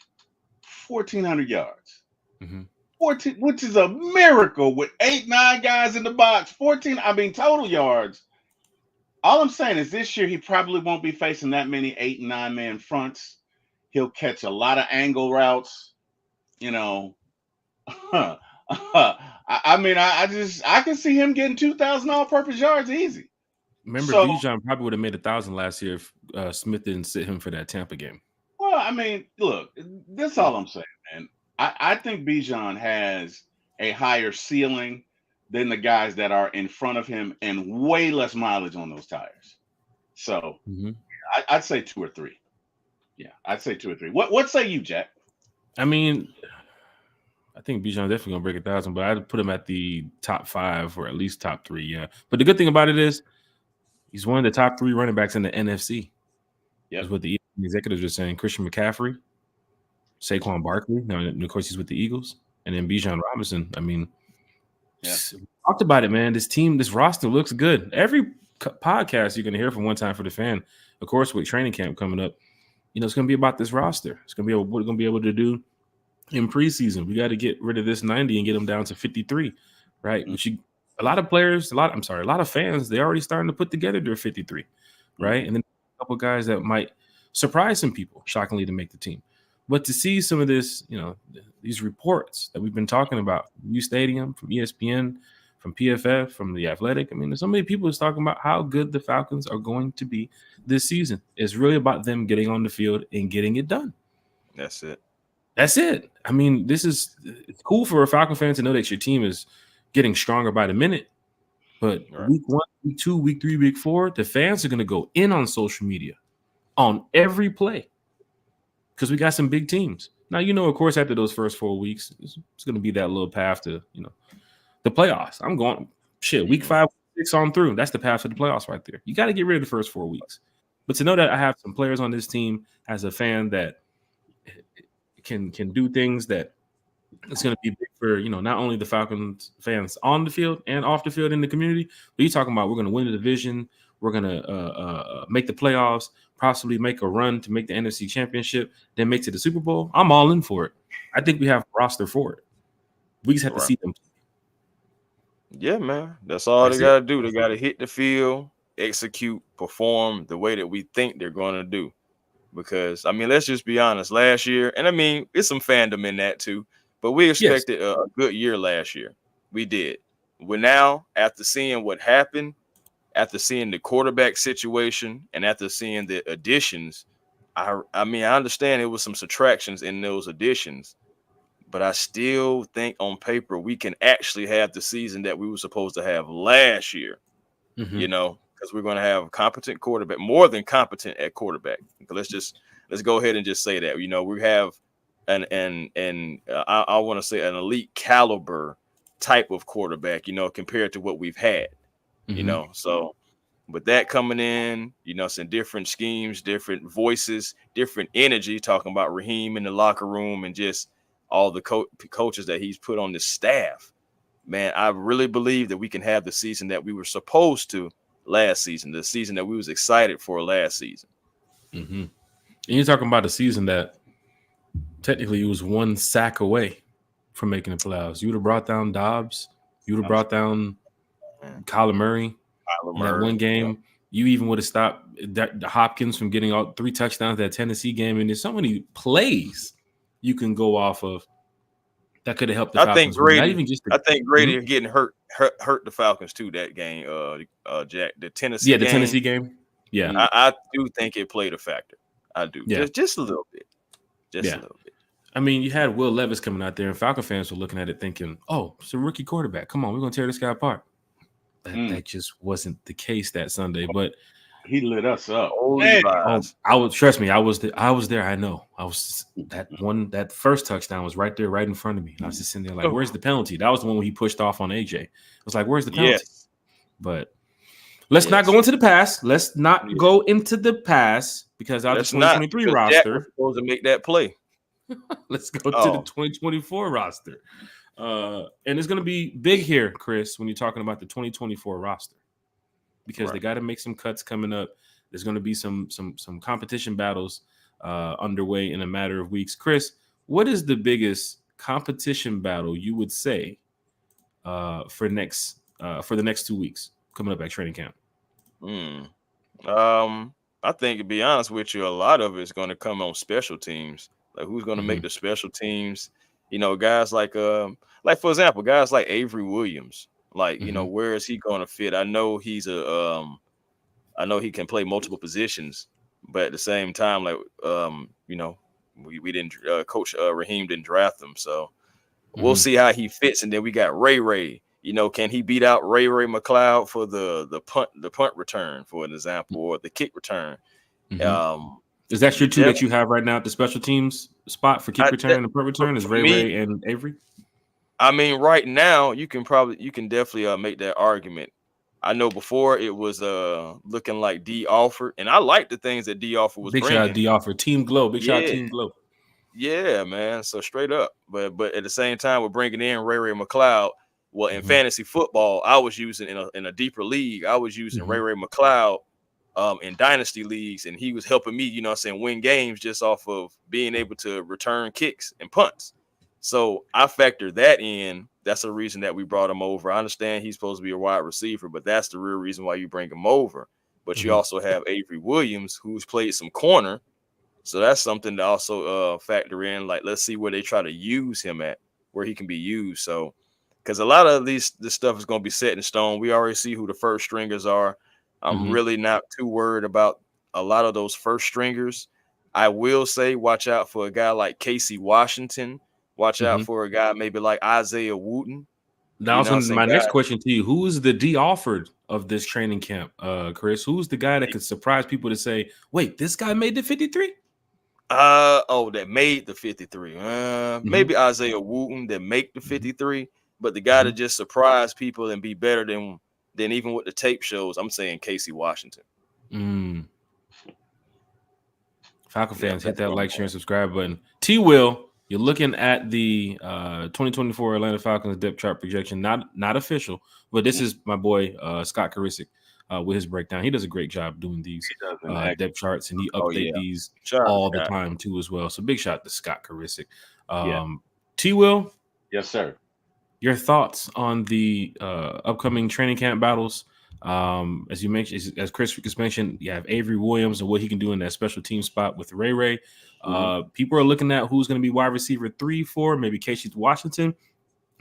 1,400 yards. 14, which is a miracle with 8, 9 guys in the box. 14, total yards. All I'm saying is this year he probably won't be facing that many 8 and 9 man fronts. He'll catch a lot of angle routes. I can see him getting 2,000 all-purpose yards easy. Remember, Bijan probably would have made 1,000 last year if Smith didn't sit him for that Tampa game. Well, look, that's all I'm saying, man. I think Bijan has a higher ceiling than the guys that are in front of him and way less mileage on those tires. So I'd say 2 or 3. Yeah, I'd say 2 or 3. What say you, Jack? I think Bijan definitely gonna break 1,000, but I'd put him at the top 5 or at least top 3. Yeah, but the good thing about it is he's one of the top 3 running backs in the NFC. Yeah, that's what the executives are saying. Christian McCaffrey, Saquon Barkley. Now, of course, he's with the Eagles, and then Bijan Robinson. We talked about it, man. This roster looks good. Every podcast you're gonna hear from One Time for the Fan, of course, with training camp coming up, it's gonna be about this roster. It's gonna be what we're gonna be able to do in preseason. We got to get rid of this 90 and get them down to 53, right? Which a lot of fans, they're already starting to put together their 53, right? And then a couple guys that might surprise some people, shockingly, to make the team. But to see some of this, these reports that we've been talking about, from Stadium, from ESPN, from PFF, from The Athletic, there's so many people who's talking about how good the Falcons are going to be this season. It's really about them getting on the field and getting it done. That's it. It's cool for a Falcon fan to know that your team is getting stronger by the minute. But Week 1, Week 2, Week 3, Week 4, the fans are going to go in on social media on every play because we got some big teams. Now, of course, after those first 4 weeks, it's going to be that little path to, the playoffs. I'm going, Week 5, 6 on through. That's the path to the playoffs right there. You got to get rid of the first 4 weeks. But to know that I have some players on this team as a fan that can do things that It's going to be big for, not only the Falcons fans on the field and off the field in the community, but you're talking about we're going to win the division. We're going to make the playoffs, possibly make a run to make the NFC Championship, then make it to the Super Bowl. I'm all in for it. I think we have a roster for it. We just have to see them. Yeah, man. That's all they got to do. They got to hit the field, execute, perform the way that we think they're going to do. Because, I mean, let's just be honest. Last year, and I mean, it's some fandom in that too, but we expected a good year last year. We did. We're now, after seeing what happened, after seeing the quarterback situation, and after seeing the additions, I mean, I understand it was some subtractions in those additions, but I still think on paper we can actually have the season that we were supposed to have last year. Because we're going to have a competent quarterback, more than competent at quarterback. Let's go ahead and just say that. We have I want to say an elite caliber type of quarterback, compared to what we've had. So with that coming in, some different schemes, different voices, different energy, talking about Raheem in the locker room and just all the coaches that he's put on the staff. Man, I really believe that we can have the season that we were supposed to last season, the season that we was excited for last season. And you're talking about a season that technically was one sack away from making the playoffs. You would have brought down Dobbs. You would have brought down Kyler Murray in that one game. Yep. You even would have stopped Hopkins from getting all 3 touchdowns that Tennessee game. And there's so many plays you can go off of that could have helped the Falcons. I think Grady getting hurt the Falcons too that game. Jack, the Tennessee game. The Tennessee game. Yeah, I do think it played a factor. I do. Yeah. Just a little bit. A little bit. I mean, you had Will Levis coming out there, and Falcon fans were looking at it thinking, "Oh, it's a rookie quarterback. Come on, we're gonna tear this guy apart." That just wasn't the case that Sunday, but he lit us up. I was trust me, I was there. I know. I was that first touchdown was right there, right in front of me. And I was just sitting there like, "Where's the penalty?" That was the one where he pushed off on AJ. I was like, "Where's the penalty?" Yes. But let's not go into the past. Let's not go into the past because out of the 2023 roster, Jack was supposed to make that play. Let's go to the 2024 roster. And it's going to be big here, Chris, when you're talking about the 2024 roster, because they got to make some cuts coming up. There's going to be some competition battles underway in a matter of weeks. Chris, what is the biggest competition battle you would say for the next 2 weeks coming up at training camp? I think, to be honest with you, a lot of it's going to come on special teams. Like who's going to make the special teams? Guys like for example, guys like Avery Williams. Like, where is he going to fit? I know he's I know he can play multiple positions, but at the same time, like we didn't Coach Raheem didn't draft him, so we'll see how he fits. And then we got Ray. Can he beat out Ray McLeod for the punt return, for an example, or the kick return? Is that your two that you have right now at the special teams spot for kick return and punt return? Is Ray and Avery? I mean, right now you can definitely make that argument. I know before it was looking like D. Alford, and I like the things that D. Alford was bringing. Big shot D. Alford, Team Glow, big shot Team Glow. Yeah, man. So straight up, but at the same time, we're bringing in Ray McLeod. Well, in fantasy football, I was using in a deeper league. I was using Ray McLeod in dynasty leagues, and he was helping me, win games just off of being able to return kicks and punts. So I factor that in. That's the reason that we brought him over. I understand he's supposed to be a wide receiver, but that's the real reason why you bring him over. But you also have Avery Williams, who's played some corner. So that's something to also factor in. Like, let's see where they try to use him at, where he can be used. So, because a lot of this stuff is going to be set in stone. We already see who the first stringers are. I'm really not too worried about a lot of those first stringers. I will say, watch out for a guy like Casey Washington. Watch out for a guy maybe like Isaiah Wooten. That was my next question to you. Who is the D. Alford of this training camp, Chris? Who's the guy that could surprise people to say, wait, this guy made the 53? That made the 53. Maybe Isaiah Wooten that make the 53, but the guy to just surprise people and be better than even what the tape shows, I'm saying Casey Washington. Falcon fans, hit that like, share, and subscribe button. T. Will, You're looking at the 2024 Atlanta Falcons depth chart projection, not official, but this is my boy Scott Karisic with his breakdown. He does a great job doing these depth charts, and he update these all the time too as well. So big shout to Scott Karisic. T. Will, yes, sir. Your thoughts on the upcoming training camp battles? As you mentioned, as Chris just mentioned, you have Avery Williams and what he can do in that special team spot with Ray. People are looking at who's going to be wide receiver 3, 4, maybe Casey Washington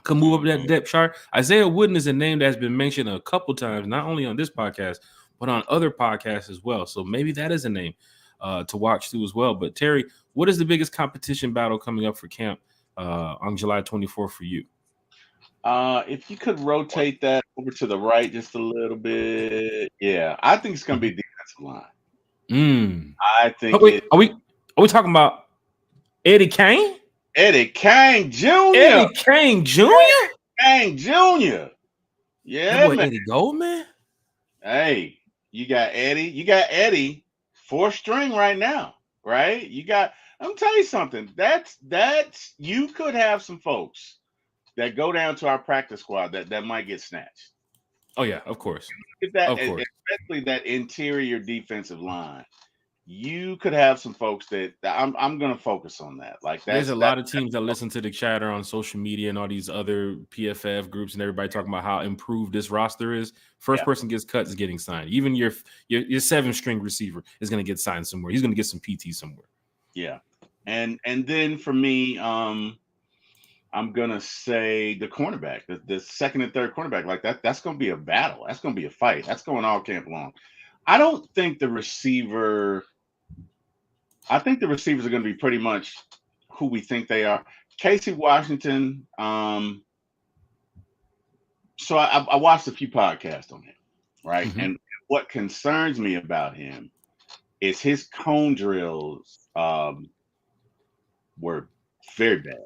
could move up that depth chart. Isaiah Wooden is a name that has been mentioned a couple times, not only on this podcast, but on other podcasts as well. So maybe that is a name to watch too as well. But Terry, what is the biggest competition battle coming up for camp on July 24th for you? If you could rotate that over to the right just a little bit, I think it's going to be defensive line. I think. Are we talking about Eddie Kane? Eddie Kane Jr. Eddie Kane Jr. Kane Jr. Yeah, that boy Eddie Goldman. Hey, you got Eddie 4th string right now, right? I'm gonna tell you something. That's you could have some folks that go down to our practice squad that might get snatched. Oh yeah, of course. Especially that interior defensive line. You could have some folks that I'm going to focus on that. Like there's a lot of teams that listen to the chatter on social media and all these other PFF groups and everybody talking about how improved this roster is. First person gets cut is getting signed. Even your 7th-string receiver is going to get signed somewhere. He's going to get some PT somewhere. Yeah, and then for me, I'm going to say the cornerback, the 2nd and 3rd cornerback, like that's going to be a battle. That's going to be a fight. That's going all camp long. I don't think the receiver. I think the receivers are going to be pretty much who we think they are. Casey Washington. So I watched a few podcasts on him, right? Mm-hmm. And what concerns me about him is his cone drills were very bad.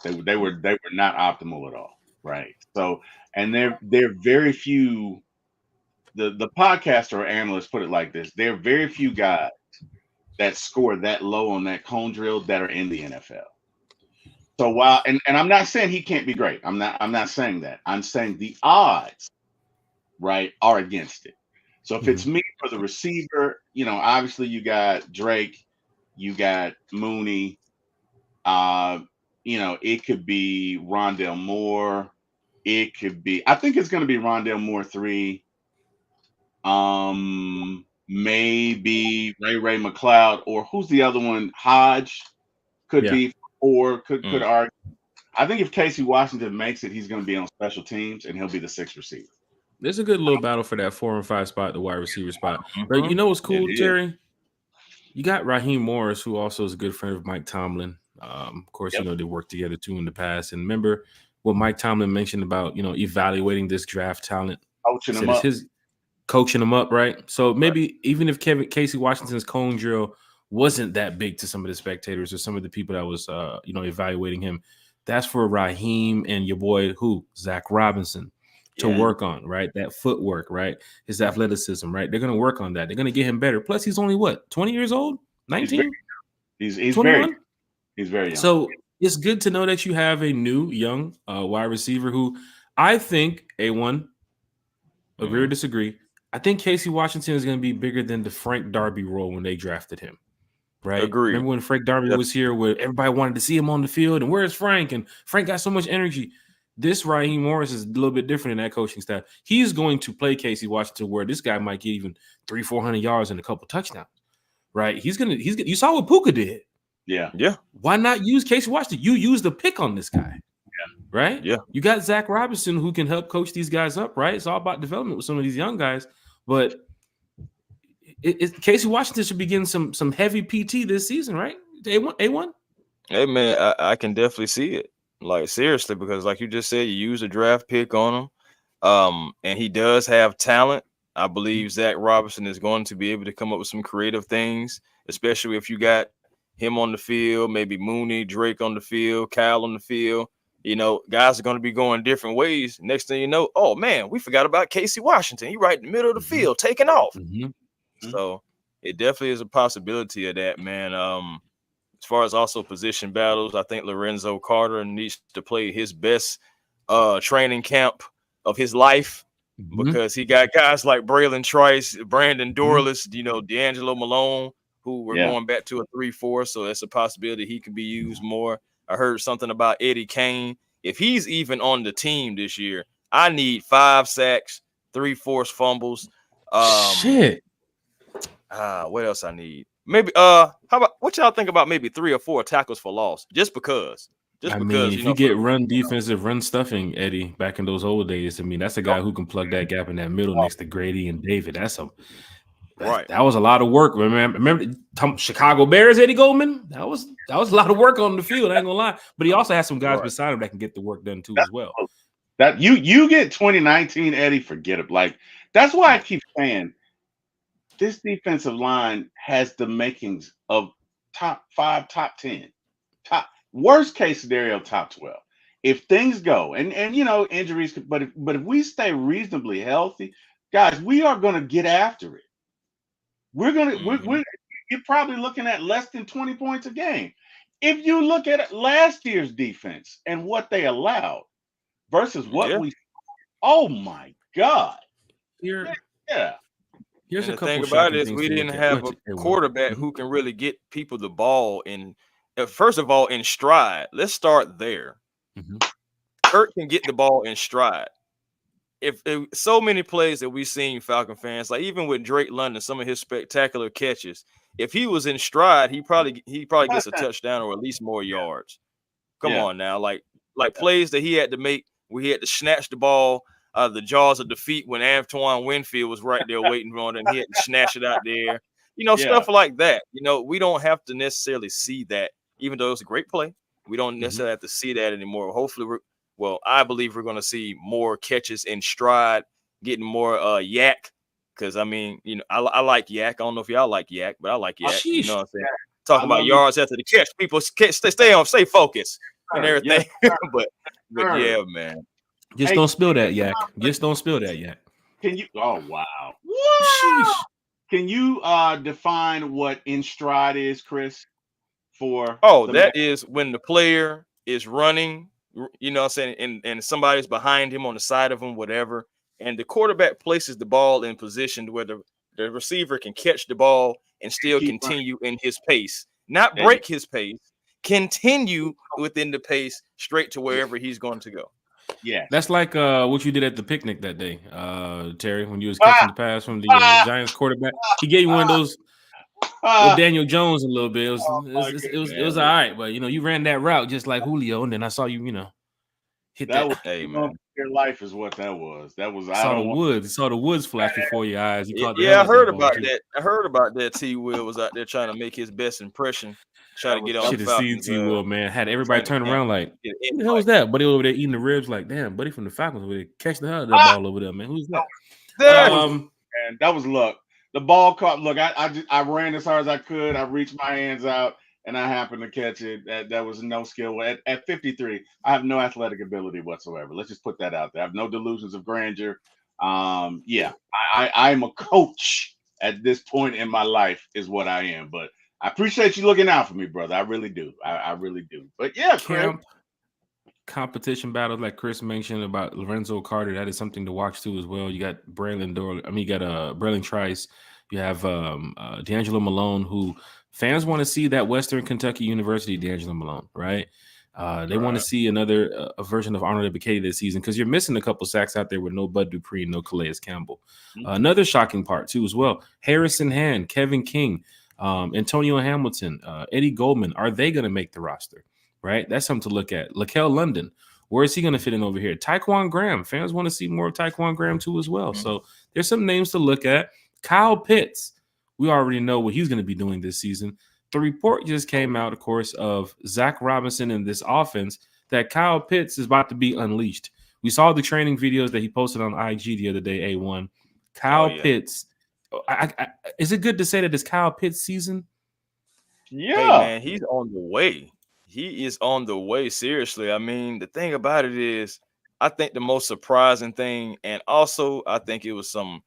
They were not optimal at all, right? So, and they're very few. The podcaster or analysts put it like this: there are very few guys that score that low on that cone drill that are in the NFL. So while and I'm not saying he can't be great. I'm not saying that. I'm saying the odds, right, are against it. So if it's me for the receiver, obviously you got Drake, you got Mooney, it could be Rondale Moore, it could be. I think it's going to be Rondale Moore 3. Maybe Ray McLeod, or who's the other one? Hodge could be, or could argue. I think if Casey Washington makes it, he's going to be on special teams and he'll be the 6th receiver. There's a good little battle for that 4 and 5 spot, the wide receiver spot. But you know what's cool, Terry? You got Raheem Morris, who also is a good friend of Mike Tomlin. Of course, they worked together too in the past. And remember what Mike Tomlin mentioned about, evaluating this draft talent. Coaching them up, right? So maybe even if Casey Washington's cone drill wasn't that big to some of the spectators or some of the people that was, evaluating him, that's for Raheem and your boy, Zach Robinson, to work on, right? That footwork, right? His athleticism, right? They're going to work on that. They're going to get him better. Plus, he's only 20 years old? 19? He's very young. So it's good to know that you have a new, young wide receiver who I think, A1, agree or disagree, I think Casey Washington is going to be bigger than the Frank Darby role when they drafted him, right? Agreed. Remember when Frank Darby was here where everybody wanted to see him on the field and where's Frank? And Frank got so much energy. This Raheem Morris is a little bit different in that coaching staff. He's going to play Casey Washington where this guy might get even 300-400 yards and a couple touchdowns, right? He's gonna. You saw what Puka did. Yeah. Why not use Casey Washington? You use the pick on this guy. Right? Yeah. You got Zach Robinson who can help coach these guys up, right? It's all about development with some of these young guys. But Casey Washington should be getting some heavy PT this season, right? A1? Hey, man, I can definitely see it. Like, seriously, because like you just said, you use a draft pick on him. And he does have talent. I believe Zach Robinson is going to be able to come up with some creative things, especially if you got him on the field, maybe Mooney, Drake on the field, Kyle on the field. Guys are going to be going different ways. Next thing you know, oh, man, we forgot about Casey Washington. He right in the middle of the field, taking off. So it definitely is a possibility of that, man. As far as also position battles, I think Lorenzo Carter needs to play his best training camp of his life, because he got guys like Braylon Trice, Brandon Dorless, D'Angelo Malone, who we're going back to a 3-4. So that's a possibility he can be used more. I heard something about Eddie Kane. If he's even on the team this year, I need 5 sacks, 3 forced fumbles. Shit. What else I need? Maybe how about what y'all think about maybe 3 or 4 tackles for loss? Just because. I mean, if you get run defensive run stuffing, Eddie, back in those old days, I mean, that's a guy who can plug that gap in that middle next to Grady and David. That was a lot of work. Remember Chicago Bears, Eddie Goldman? That was a lot of work on the field. I ain't gonna lie. But he also has some guys beside him that can get the work done too as well. That you get 2019, Eddie, forget it. Like, that's why I keep saying this defensive line has the makings of top 5, top 10, worst case scenario, top 12. If things go and injuries, but if we stay reasonably healthy, guys, we are going to get after it. We're you're probably looking at less than 20 points a game. If you look at last year's defense and what they allowed versus what oh my God. Here's a couple thing about it is we didn't have a quarterback who can really get people the ball in. First of all, in stride. Let's start there. Kurt can get the ball in stride. If so many plays that we've seen Falcon fans, like even with Drake London, some of his spectacular catches, if he was in stride, he probably gets a touchdown or at least more yards. Come on now, like plays that he had to make where he had to snatch the ball out of the jaws of defeat when Antoine Winfield was right there waiting for him, and he had to snatch it out there. Stuff like that. We don't have to necessarily see that, even though it's a great play. We don't necessarily have to see that anymore. Hopefully, I believe we're going to see more catches in stride, getting more yak. Because, I mean, I like yak. I don't know if y'all like yak, but I like yak. You know what I'm saying? Talking about yards after the catch. People stay focused and everything. but yeah, man. Just don't spill that yak. Just don't spill that yak. Can you? Oh, wow. What? Can you define what in stride is, Chris? That is when the player is running, you know what I'm saying, and somebody's behind him on the side of him, whatever, and the quarterback places the ball in position where the receiver can catch the ball and still continue in his pace, not break his pace, continue within the pace straight to wherever he's going to go. Yeah, that's like what you did at the picnic that day, Terry, when you was catching the pass from the Giants quarterback. He gave you one of those with Daniel Jones a little bit. It was all right, but you ran that route just like Julio, and then I saw you, hit that. Hey, man, your life is what that was. That was saw the woods flash before your eyes. I heard about that. I heard about that. T. Will was out there trying to make his best impression. Trying to get on the Falcons. T. Will, man, had everybody turn around like, who the hell was that? Buddy over there eating the ribs, like, damn, buddy from the Falcons over there catch the hell of that ball over there, man. Who's that? That was luck. The ball caught. Look, I ran as hard as I could. I reached my hands out, and I happened to catch it. That was no skill. At 53, I have no athletic ability whatsoever. Let's just put that out there. I have no delusions of grandeur. I'm a coach at this point in my life, is what I am. But I appreciate you looking out for me, brother. I really do. I really do. But yeah, competition battles like Chris mentioned about Lorenzo Carter, that is something to watch too as well. You got you got Braylon Trice, you have D'Angelo Malone, who fans want to see that Western Kentucky University D'Angelo Malone, right? They want to see another a version of Arnold Ebiketie this season, because you're missing a couple sacks out there with no Bud Dupree, no Calais Campbell. Another shocking part too as well, Harrison Hand, Kevin King, Antonio Hamilton, Eddie Goldman, are they going to make the roster? Right, that's something to look at. Lakel London, where is he going to fit in over here? Tyquan Graham, fans want to see more of Tyquan Graham too as well. So there's some names to look at. Kyle Pitts, we already know what he's going to be doing this season. The report just came out, of course, of Zach Robinson in this offense, that Kyle Pitts is about to be unleashed. We saw the training videos that he posted on IG the other day, A1. Kyle Pitts, is it good to say that it's Kyle Pitts season? Yeah. Hey, man, he's on the way. He is on the way, seriously. I mean, the thing about it is, I think the most surprising thing, and also I think it was some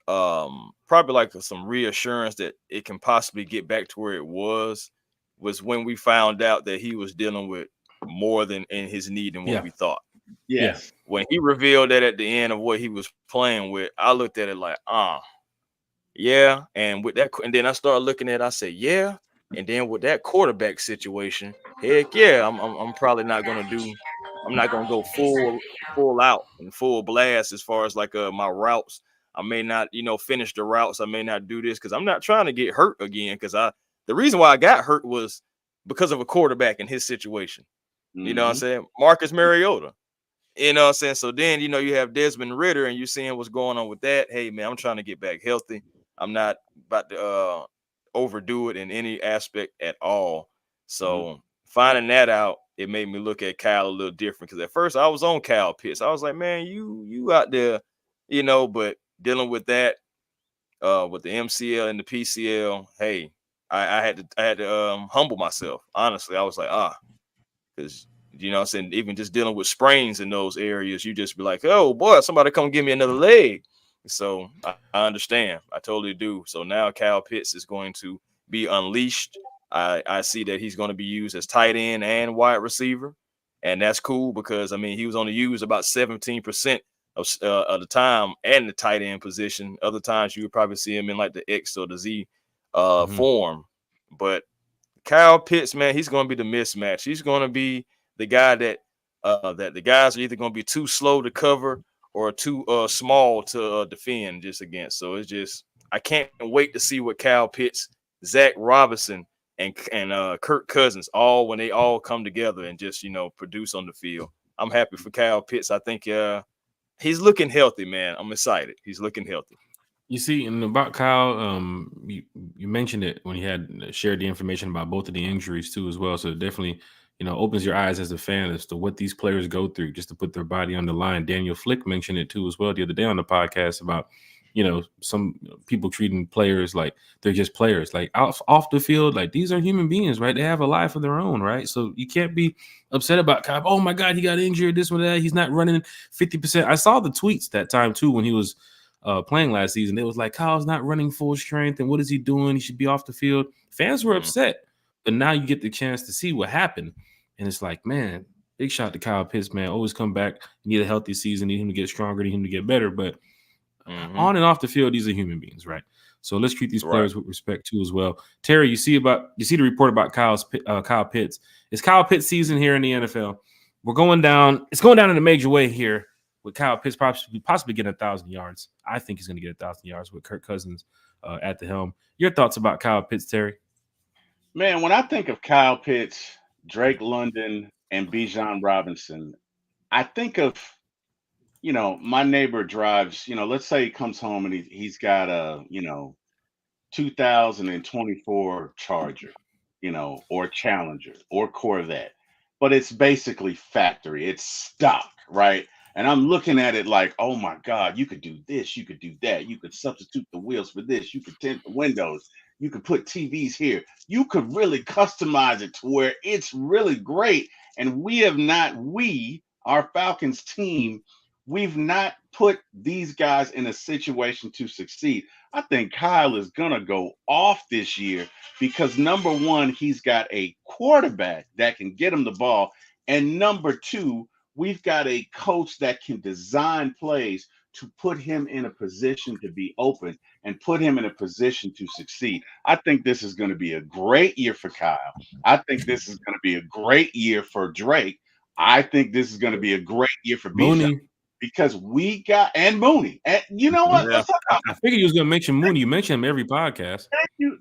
probably like some reassurance that it can possibly get back to where it was. was when we found out that he was dealing with more than in his knee than what we thought. Yes. When he revealed that at the end of what he was playing with, I looked at it like, yeah. And with that, and then I started looking at it, I said, yeah. And then with that quarterback situation, heck yeah, I'm probably not gonna I'm not gonna go full out and full blast as far as like my routes. I may not, finish the routes. I may not do this because I'm not trying to get hurt again. Because the reason why I got hurt was because of a quarterback in his situation. You know what I'm saying? Marcus Mariota. You know what I'm saying? So then, you have Desmond Ridder and you're seeing what's going on with that. Hey, man, I'm trying to get back healthy. I'm not about to overdo it in any aspect at all. So finding that out, it made me look at Kyle a little different. Because at first I was on Kyle Pitts. I was like, man, you out there, but dealing with that, with the MCL and the PCL, hey, I had to humble myself. Honestly, I was like, because I'm saying, even just dealing with sprains in those areas, you just be like, oh boy, somebody come give me another leg. So I understand. I totally do. So now Kyle Pitts is going to be unleashed. I see that he's going to be used as tight end and wide receiver. And that's cool because, he was only used about 17% of the time and the tight end position. Other times you would probably see him in like the X or the Z form. But Kyle Pitts, man, he's going to be the mismatch. He's going to be the guy that the guys are either going to be too slow to cover or too small to defend just against. So it's just, I can't wait to see what Kyle Pitts, Zach Robinson, and Kirk Cousins when they all come together and just produce on the field. I'm happy for Kyle Pitts. I think he's looking healthy, man. I'm excited. He's looking healthy. You see, and about Kyle, you mentioned it when he had shared the information about both of the injuries too, as well. So it definitely, opens your eyes as a fan as to what these players go through just to put their body on the line. Daniel Flick mentioned it too, as well, the other day on the podcast about, some people treating players like they're just players, like off the field, like these are human beings, right? They have a life of their own, right? So you can't be upset about Kyle. Oh my God, he got injured, this one, that. He's not running 50%. I saw the tweets that time too when he was playing last season. It was like, Kyle's not running full strength, and what is he doing? He should be off the field. Fans were upset, but now you get the chance to see what happened, and it's like, man, big shot to Kyle Pitts, man. Always come back. You need a healthy season. Need him to get stronger. Need him to get better. But on and off the field, these are human beings, right? So let's treat these players with respect too, as well. Terry, you see the report about Kyle Pitts. It's Kyle Pitts season here in the NFL. We're going down. It's going down in a major way here, with Kyle Pitts possibly getting 1,000 yards. I think he's going to get 1,000 yards with Kirk Cousins at the helm. Your thoughts about Kyle Pitts, Terry? Man, when I think of Kyle Pitts, Drake London, and Bijan Robinson, I think of, my neighbor drives, let's say he comes home and he's got a, 2024 Charger, or Challenger or Corvette, but it's basically factory. It's stock, right? And I'm looking at it like, oh my God, you could do this, you could do that, you could substitute the wheels for this, you could tint the windows, you could put TVs here, you could really customize it to where it's really great. And our Falcons team, we've not put these guys in a situation to succeed. I think Kyle is gonna go off this year because number one, he's got a quarterback that can get him the ball, and number two, we've got a coach that can design plays to put him in a position to be open and put him in a position to succeed. I think this is going to be a great year for Kyle. I think this is going to be a great year for Drake. I think this is going to be a great year for Bijan because we got and Mooney. And you know what? Yeah. I figured you was going to mention Mooney. You mention him every podcast. Thank you.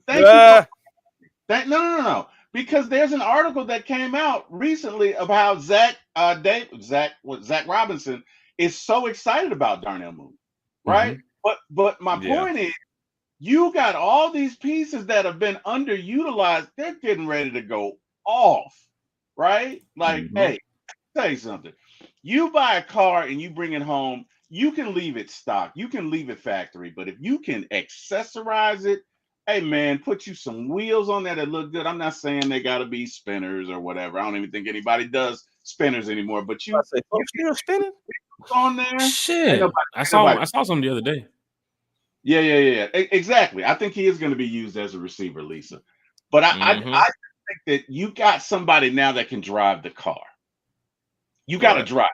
No. Because there's an article that came out recently about Zach Robinson is so excited about Darnell Mooney, right? But my point is, you got all these pieces that have been underutilized. They're getting ready to go off, right? Like, hey, tell you something. You buy a car and you bring it home, you can leave it stock, you can leave it factory, but if you can accessorize it, hey man, put you some wheels on there that look good. I'm not saying they got to be spinners or whatever. I don't even think anybody does spinners anymore. But you still spinning on there. Shit, I saw some the other day. Yeah. Exactly. I think he is going to be used as a receiver, Lisa. But I think that you got somebody now that can drive the car. You got to drive,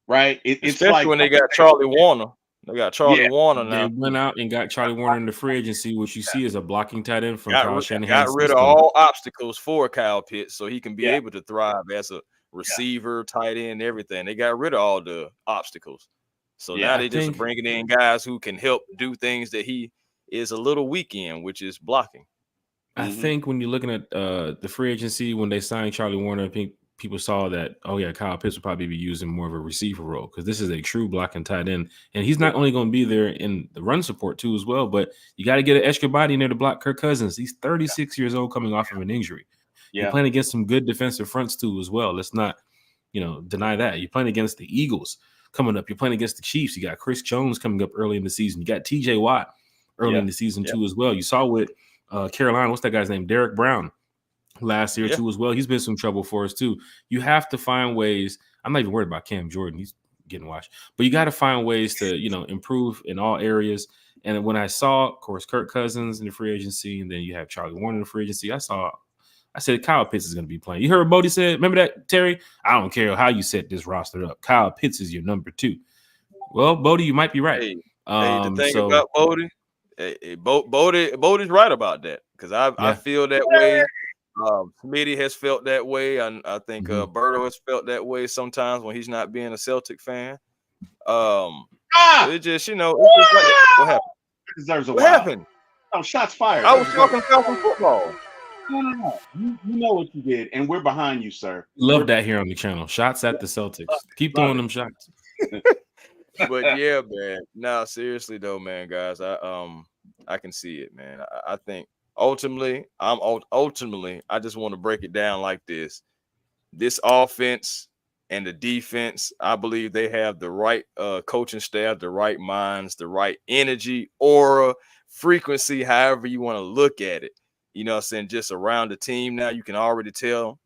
right? It's Especially like when they got Charlie Warner. They got Charlie Warner They now. went out and got Charlie Warner in the free agency, which you see is a blocking tight end from Kyle Got Shanahan's rid of system. all obstacles for Kyle Pitts so he can be able to thrive as a receiver, tight end, everything. They got rid of all the obstacles. So now they just bringing in guys who can help do things that he is a little weak in, which is blocking. I think when you're looking at the free agency, when they signed Charlie Warner, I think people saw that, oh, yeah, Kyle Pitts will probably be using more of a receiver role because this is a true blocking tight end. And he's not only going to be there in the run support, too, as well, but you got to get an extra body in there to block Kirk Cousins. He's 36 years old coming off of an injury. You're playing against some good defensive fronts, too, as well. Let's not, deny that. You're playing against the Eagles coming up. You're playing against the Chiefs. You got Chris Jones coming up early in the season. You got TJ Watt early in the season, too, as well. You saw with Carolina, what's that guy's name? Derek Brown last year too as well. He's been some trouble for us too. You have to find ways. I'm not even worried about Cam Jordan. He's getting washed. But you got to find ways to, improve in all areas. And when I saw, of course, Kirk Cousins in the free agency, and then you have Charlie Warner in the free agency, I said Kyle Pitts is going to be playing. You heard what Bodie said? Remember that, Terry? I don't care how you set this roster up. Kyle Pitts is your number 2. Well, Bodie, you might be right. The thing about Bodie, Bodie's right about that because I feel that way. Smitty has felt that way, and I think Berto has felt that way sometimes when he's not being a Celtic fan. It's just it's just like what happened? Deserves a what happened? Oh, shots fired. I was talking Falcon football. No. You know what you did, and we're behind you, sir. Love that here on the channel. Shots at the Celtics. Keep throwing them shots. But yeah, man. No, seriously though, man, guys. I can see it, man. I think ultimately, I just want to break it down like this. This offense and the defense, I believe they have the right coaching staff, the right minds, the right energy, aura, frequency, however you want to look at it. You know what I'm saying? Just around the team now, you can already tell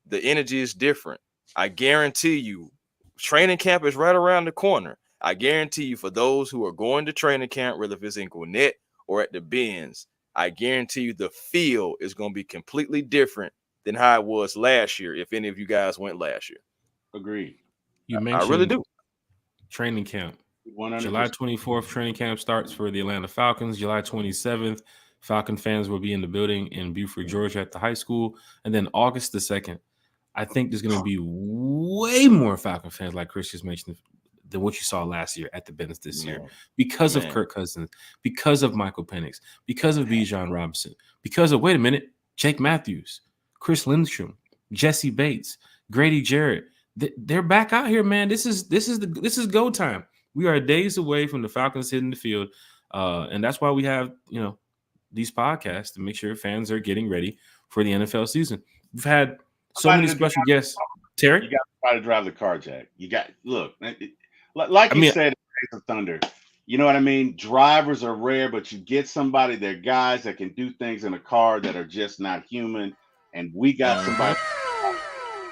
the energy is different. I guarantee you, training camp is right around the corner. I guarantee you, for those who are going to training camp, whether if it's in Gwinnett or at the Benz, I guarantee you the feel is going to be completely different than how it was last year, if any of you guys went last year. Agreed. You mentioned I really do. Training camp. 100%. July 24th, training camp starts for the Atlanta Falcons. July 27th, Falcon fans will be in the building in Buford, Georgia at the high school. And then August the 2nd, I think there's going to be way more Falcon fans, like Chris just mentioned, than what you saw last year at the Benz this year because of Kirk Cousins, because of Michael Penix, because of Bijan Robinson, because of, Jake Matthews, Chris Lindstrom, Jesse Bates, Grady Jarrett. They're back out here, man. This is go time. We are days away from the Falcons hitting the field. And that's why we have, these podcasts to make sure fans are getting ready for the NFL season. We've had so many special guests. Terry? You got to try to drive the car, Jack. You got like you said, Days of Thunder. You know what I mean? Drivers are rare, but you get somebody, they're guys that can do things in a car that are just not human. And we got somebody.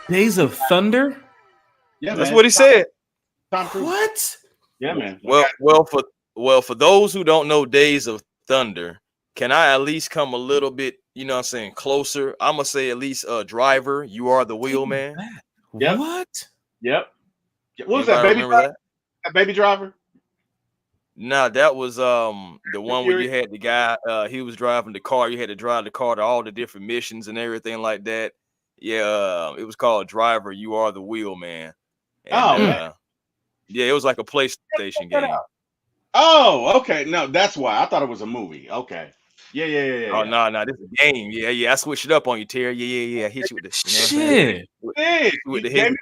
Days of Thunder? Yeah, that's what he said. Tom Cruise. What? Yeah, man. Well, for those who don't know Days of Thunder, can I at least come a little bit, closer? I'm gonna say at least driver. You are the wheel man. Yep. What? Yep. What was that, Baby Driver? That Baby Driver? Nah, that was the one where you had the guy. He was driving the car. You had to drive the car to all the different missions and everything like that. Yeah, it was called Driver. You Are the Wheel Man. And, yeah, it was like a PlayStation game. Oh, okay. No, that's why I thought it was a movie. Okay. Yeah. Oh no, this is a game. Yeah. I switched it up on you, Terry. Yeah. I hit you with this. Shit. With the head.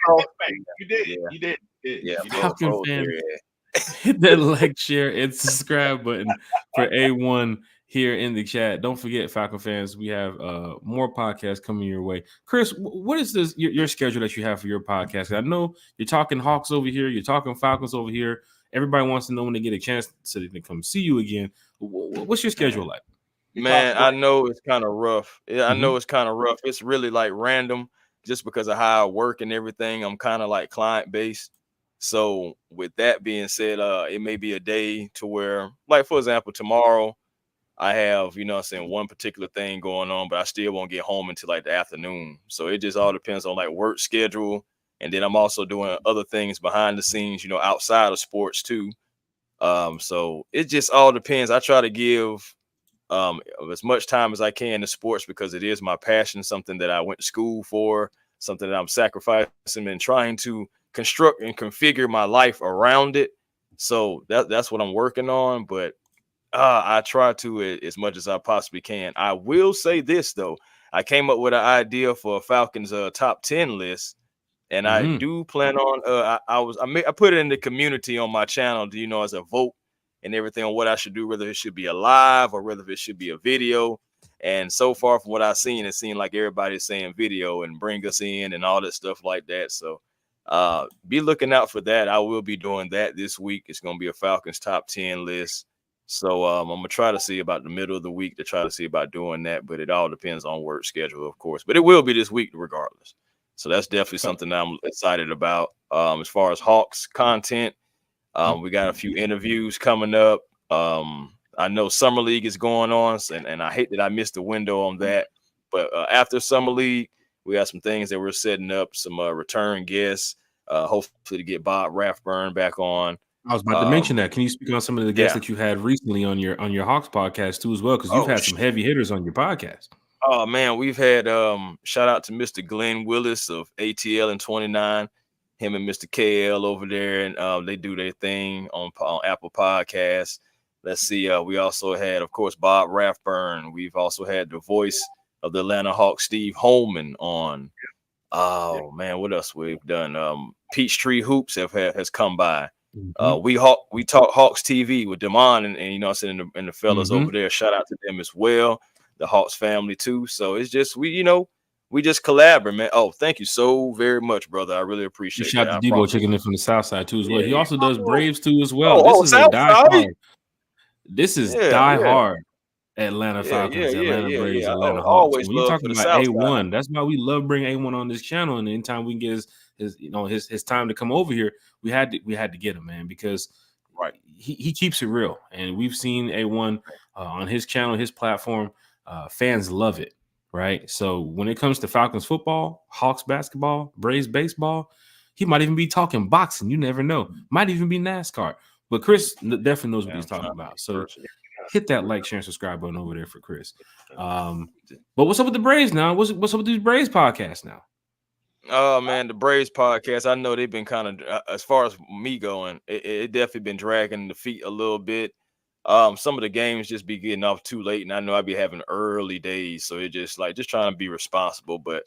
You did. Yeah. Falcon fan. Hit that like, share, and subscribe button for A1 here in the chat. Don't forget, Falcon fans, we have more podcasts coming your way. Chris, what is this your schedule that you have for your podcast? I know you're talking Hawks over here, you're talking Falcons over here. Everybody wants to know when they get a chance so they can come see you again. What's your schedule like? Man, I know it's kind of rough. I know it's kind of rough. It's really like random just because of how I work and everything. I'm kind of like client based. So with that being said, it may be a day to where, like, for example, tomorrow, I have, you know what I'm saying, one particular thing going on, but I still won't get home until like the afternoon. So it just all depends on like work schedule. And then I'm also doing other things behind the scenes, you know, outside of sports too. So it just all depends. I try to give as much time as I can to sports because it is my passion, something that I went to school for, something that I'm sacrificing and trying to construct and configure my life around it. So that's what I'm working on. But I try to as much as I possibly can. I will say this though. I came up with an idea for a Falcons top 10 list, and I Mhm. do plan on I put it in the community on my channel, you know, as a vote and everything on what I should do, whether it should be a live or whether it should be a video. And so far from what I've seen, it seemed like everybody's saying video and bring us in and all that stuff like that. So be looking out for that. I will be doing that this week. It's going to be a Falcons top 10 list. So I'm gonna try to see about the middle of the week to try to see about doing that, but it all depends on work schedule, of course. But it will be this week regardless. So that's definitely something that I'm excited about. As far as Hawks content, we got a few interviews coming up. I know Summer League is going on, and I hate that I missed the window on that. But after Summer League, we got some things that we're setting up, some return guests, hopefully to get Bob Rathburn back on. I was about to mention that. Can you speak on some of the guests Yeah. that you had recently on your Hawks podcast too, as well? Because you've Oh, had some heavy hitters on your podcast. Oh man, we've had shout out to Mr. Glenn Willis of ATL and 29, him and Mr. KL over there, and they do their thing on Apple Podcasts. Let's see, we also had, of course, Bob Rathburn. We've also had the voice of the Atlanta Hawks, Steve Holman, on. Oh man, what else we've done? Peachtree Hoops has come by. We talk Hawks TV with Damon and you know I'm saying, and the fellas over there. Shout out to them as well. The Hawks family too. So it's just we just collaborate, man. Oh, thank you so very much, brother. I really appreciate Shout that. out to Debo checking in from the South Side too as well. Yeah, He also does Braves too as well. Oh, This is a die Southside. hard. This is die hard Atlanta Falcons, Atlanta Braves, I Atlanta Hawks. always When you love talk for the about South A1, side. that's why we love bringing A1 on this channel. And anytime we can get his time to come over here, we had to get him, man, because he keeps it real. And we've seen A1 on his channel, his platform. Fans love it, right? So when it comes to Falcons football, Hawks basketball, Braves baseball, he might even be talking boxing. You never know. Might even be NASCAR. But Chris definitely knows what he's talking about. So hit that like, share, and subscribe button over there for Chris. But what's up with the Braves now? What's up with these Braves podcasts now? Oh man, the Braves podcast. I know they've been kind of, as far as me going, it definitely been dragging the feet a little bit. Some of the games just be getting off too late, and I know I be having early days, so it just trying to be responsible. But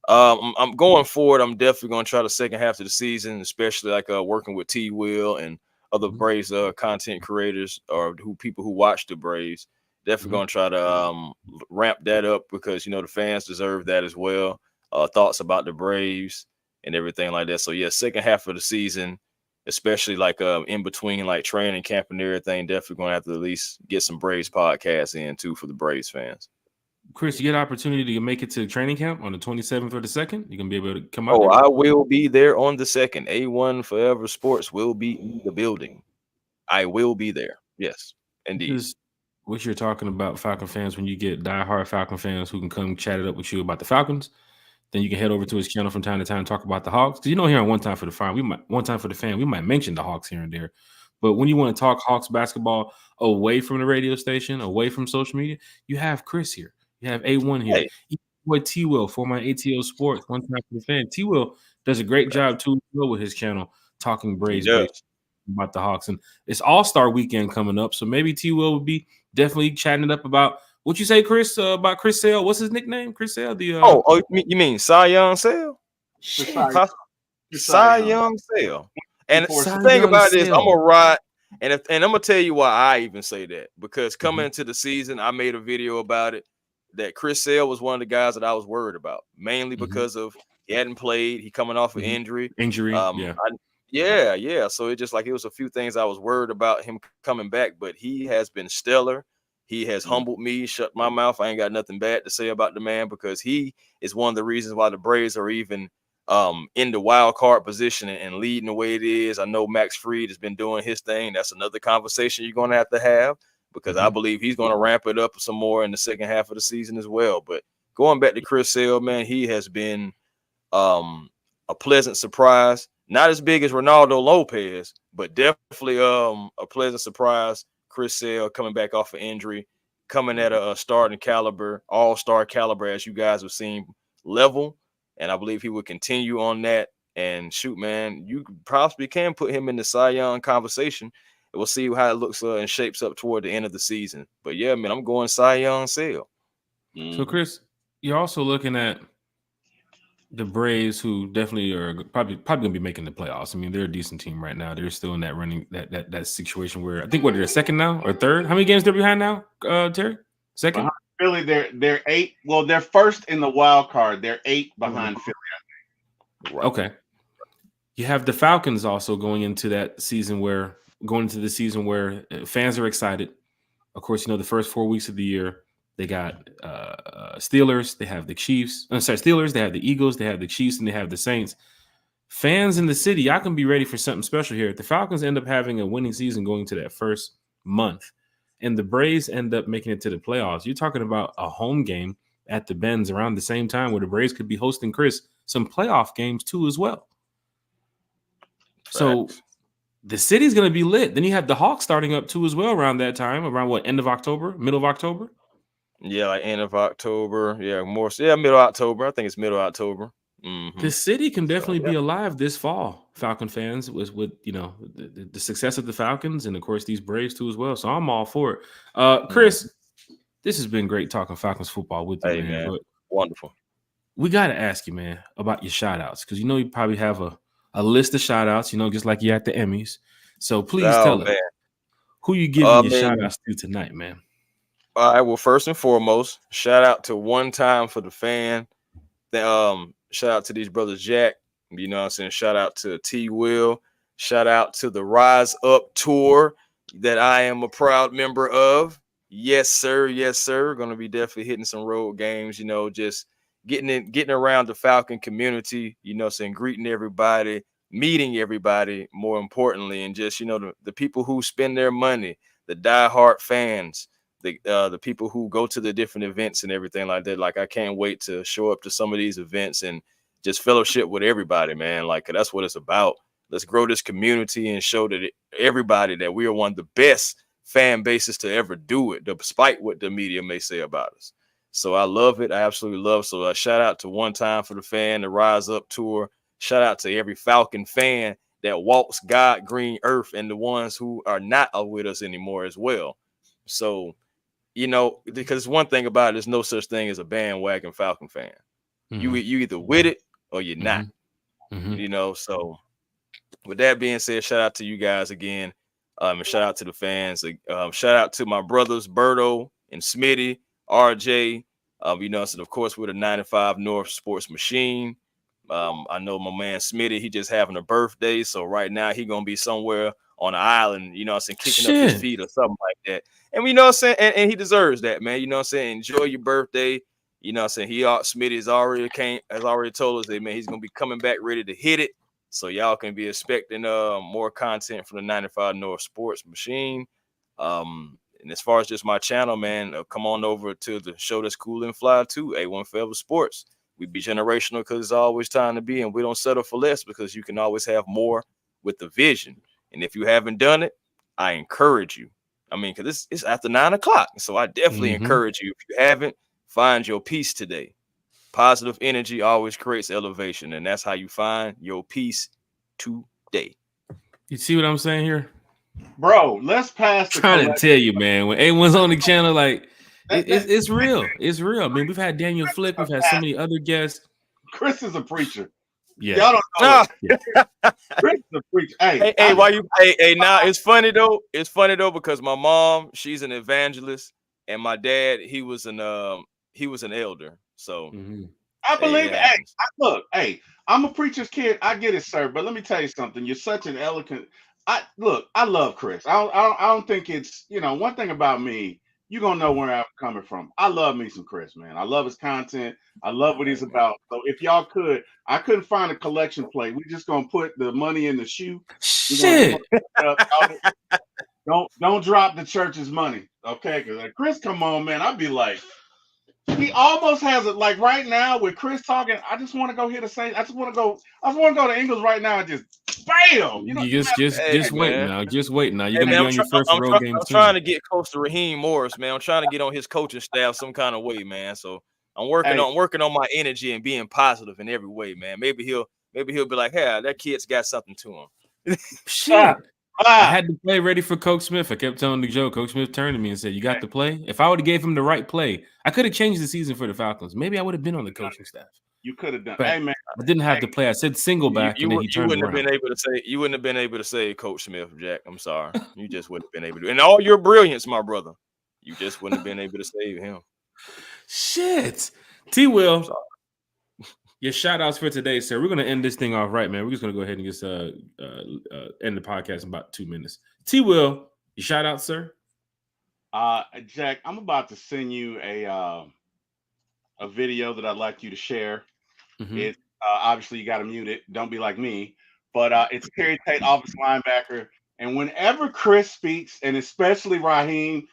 I'm going forward. I'm definitely going to try the second half of the season, especially working with T. Will and other Braves content creators or people who watch the Braves. Definitely going to try to ramp that up because the fans deserve that as well. Thoughts about the Braves and everything like that. So yeah, second half of the season, especially in between training camp and everything, definitely going to have to at least get some Braves podcasts in too for the Braves fans. Chris, you get an opportunity to make it to training camp on the 27th or the 2nd. You can be able to come out. Oh, I will be there on the 2nd. A1 Forever Sports will be in the building. I will be there. Yes, indeed. This is what you're talking about, Falcon fans. When you get diehard Falcon fans who can come chat it up with you about the Falcons, then you can head over to his channel from time to time, talk about the Hawks. Because here on One Time for the Fan, we might mention the Hawks here and there. But when you want to talk Hawks basketball away from the radio station, away from social media, you have Chris here. You have A1 here. Hey. Boy T. Will, former ATL Sports, One Time for the Fan. T. Will does a great job too with his channel, talking Braves about the Hawks. And it's All-Star weekend coming up. So maybe T. Will would be definitely chatting it up about what you say, Chris, about Chris Sale. What's his nickname? Chris Sale? You mean Cy Young Sale? Cy Young Sale. And the thing about this, I'm gonna ride, and I'm gonna tell you why I even say that, because coming into the season, I made a video about it. That Chris Sale was one of the guys that I was worried about, mainly because of he hadn't played, he coming off an injury. Yeah. So it just it was a few things I was worried about him coming back, but he has been stellar. He has humbled me, shut my mouth. I ain't got nothing bad to say about the man, because he is one of the reasons why the Braves are even in the wild card position and leading the way it is. I know Max Fried has been doing his thing. That's another conversation you're going to have. because I believe he's going to ramp it up some more in the second half of the season as well. But going back to Chris Sale, man, he has been a pleasant surprise. Not as big as Ronaldo Lopez, but definitely a pleasant surprise. Chris Sale coming back off an injury, coming at a starting caliber, all-star caliber, as you guys have seen, level. And I believe he will continue on that. And shoot, man, you possibly can put him in the Cy Young conversation. We'll see how it looks and shapes up toward the end of the season. But yeah, man, I'm going Cy Young Sale. So, Chris, you're also looking at the Braves, who definitely are probably going to be making the playoffs. I mean, they're a decent team right now. They're still in that running that situation where I think they're second now or third. How many games they're behind now, Terry? Second. Philly, they're 8. Well, they're first in the wild card. They're 8 behind Philly. I think. Right. Okay. You have the Falcons also going into the season where fans are excited. Of course, the first 4 weeks of the year, they got Steelers, they have the Chiefs. Steelers, they have the Eagles, they have the Chiefs, and they have the Saints. Fans in the city, y'all can be ready for something special here. If the Falcons end up having a winning season going to that first month, and the Braves end up making it to the playoffs, you're talking about a home game at the Benz around the same time where the Braves could be hosting some playoff games too as well. So the city's going to be lit. Then you have the Hawks starting up too as well around that time, around end of October, middle of October? Yeah, like end of October. Yeah, middle October. I think it's middle October. The city can definitely be alive this fall, Falcon fans, with the success of the Falcons and, of course, these Braves too as well. So I'm all for it. Chris, this has been great talking Falcons football with you, man. But wonderful. We got to ask you, man, about your shout-outs because you probably have a list of shout-outs, just like you at the Emmys. So please tell us who you giving your shout-outs to tonight, man. All right, well, first and foremost, shout out to One Time for the Fan. Shout out to these brothers Jack. You know what I'm saying? Shout out to T Will. Shout out to the Rise Up Tour that I am a proud member of. Yes, sir. Yes, sir. Going to be definitely hitting some road games, just getting around the Falcon community, saying greeting everybody, meeting everybody, more importantly, and just, the people who spend their money, the diehard fans, the people who go to the different events and everything like that. Like, I can't wait to show up to some of these events and just fellowship with everybody, man. Like, that's what it's about. Let's grow this community and show that everybody that we are one of the best fan bases to ever do it, despite what the media may say about us. So I love it. I absolutely love it. So a shout out to One Time for the Fan, the Rise Up Tour. Shout out to every Falcon fan that walks God green earth and the ones who are not with us anymore as well. So, because one thing about it, there's no such thing as a bandwagon Falcon fan. You either with it or you're not. So with that being said, shout out to you guys again. And shout out to the fans. Shout out to my brothers Berto and Smitty, RJ. So of course we're the 95 North Sports Machine. I know my man Smitty, he just having a birthday, so right now he gonna be somewhere on an island, kicking up his feet or something like that. And and he deserves that, man. Enjoy your birthday. Smitty has already told us that, man, he's gonna be coming back ready to hit it. So y'all can be expecting more content from the 95 North Sports Machine. And as far as just my channel, man, come on over to the show that's cool and fly too, A1 Forever Sports. We be generational because it's always time to be, and we don't settle for less because you can always have more with the vision. And if you haven't done it, I encourage you. Because it's after 9 o'clock. So I definitely encourage you. If you haven't, find your peace today. Positive energy always creates elevation, and that's how you find your peace today. You see what I'm saying here? Bro, let's pass the trying to tell you, man, when A1's on the channel, like it's real. It's real. I mean, we've had Daniel Flick, we've had so many other guests. Chris is a preacher. Yeah. Y'all don't know. Chris is a preacher. Now it's funny though because my mom, she's an evangelist, and my dad, he was an elder. So I believe it. I'm a preacher's kid. I get it, sir. But let me tell you something. You're such an eloquent. I love Chris. I don't think it's, one thing about me, you're going to know where I'm coming from. I love me some Chris, man. I love his content. I love what he's about. So if y'all I couldn't find a collection plate. We're just going to put the money in the shoe. Because don't drop the church's money, okay? Because Chris, come on, man. I'd be like, he almost has it. Like right now with Chris talking, I just want to go hit a Saint. I just want to go to Ingles right now and just bam. You know, You just wait man. now. Just wait now. You're Hey, gonna man, be on your first road game. I'm trying to get close to Raheem Morris, man. I'm trying to get on his coaching staff some kind of way, man. So I'm working on my energy and being positive in every way, man. Maybe he'll be like, hey, that kid's got something to him. Shit. I had to play ready for Coach Smith. I kept telling the joke. Coach Smith turned to me and said, "You got the play." If I would have gave him the right play, I could have changed the season for the Falcons. Maybe I would have been on the coaching staff. You could have done. But hey man, I didn't have to play. I said single back, and then he turned around. You wouldn't have been able to say Coach Smith, Jack. I'm sorry. You just wouldn't have been able to. And all your brilliance, my brother, you just wouldn't have been able to save him. Shit. T-Will. Your shout outs for today, sir. We're going to end this thing off right, man. We're just going to go ahead and just end the podcast in about 2 minutes. T-Will, your shout out, sir. Jack, I'm about to send you a video that I'd like you to share. Mm-hmm. It obviously you got to mute it. Don't be like me. But it's Terry Tate, offensive linebacker. And whenever Chris speaks, and especially Raheem,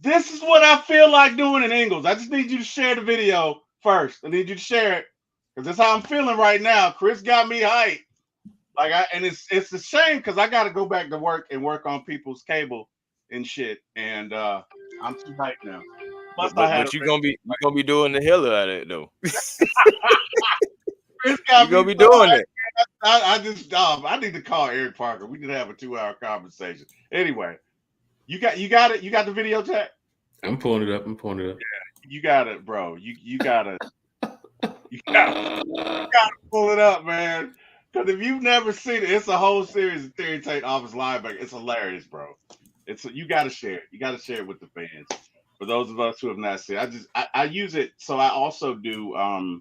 this is what I feel like doing in Ingles. I just need you to share the video first. I need you to share it. Because that's how I'm feeling right now. Chris got me hyped. And it's a shame because I got to go back to work and work on people's cable and shit. And I'm too hyped now. But you're gonna be doing the hell out of it though. Chris got you're gonna be doing it. I need to call Eric Parker. We need to have a 2-hour conversation. Anyway, you got it. You got the video, Jack? I'm pulling it up. Yeah, you got it, bro. You gotta. You gotta pull it up, man. Because if you've never seen it, it's a whole series of Terry Tate offensive linebacker. It's hilarious, bro. You gotta share it. You gotta share it with the fans. For those of us who have not seen it, I use it. So I also do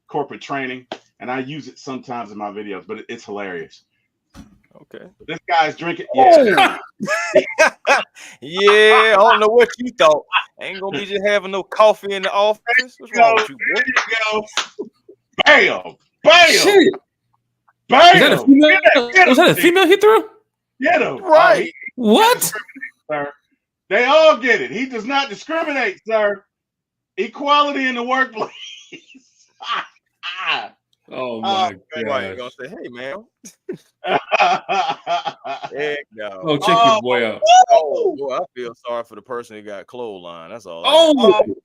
corporate training, and I use it sometimes in my videos. But it's hilarious. Okay. This guy's drinking. Yeah. Yeah, I don't know what you thought. Ain't gonna be just having no coffee in the office. What's wrong with you, boy? There you go. Bam! Bam! Shit. Bam! Was that a female? Was that a female hit through? Get him. Right. What? Sir. They all get it. He does not discriminate, sir. Equality in the workplace. Oh my God! You gonna say, "Hey, man"? Heck no. Oh, check your boy out. Oh, boy, I feel sorry for the person who got clothesline. That's all. That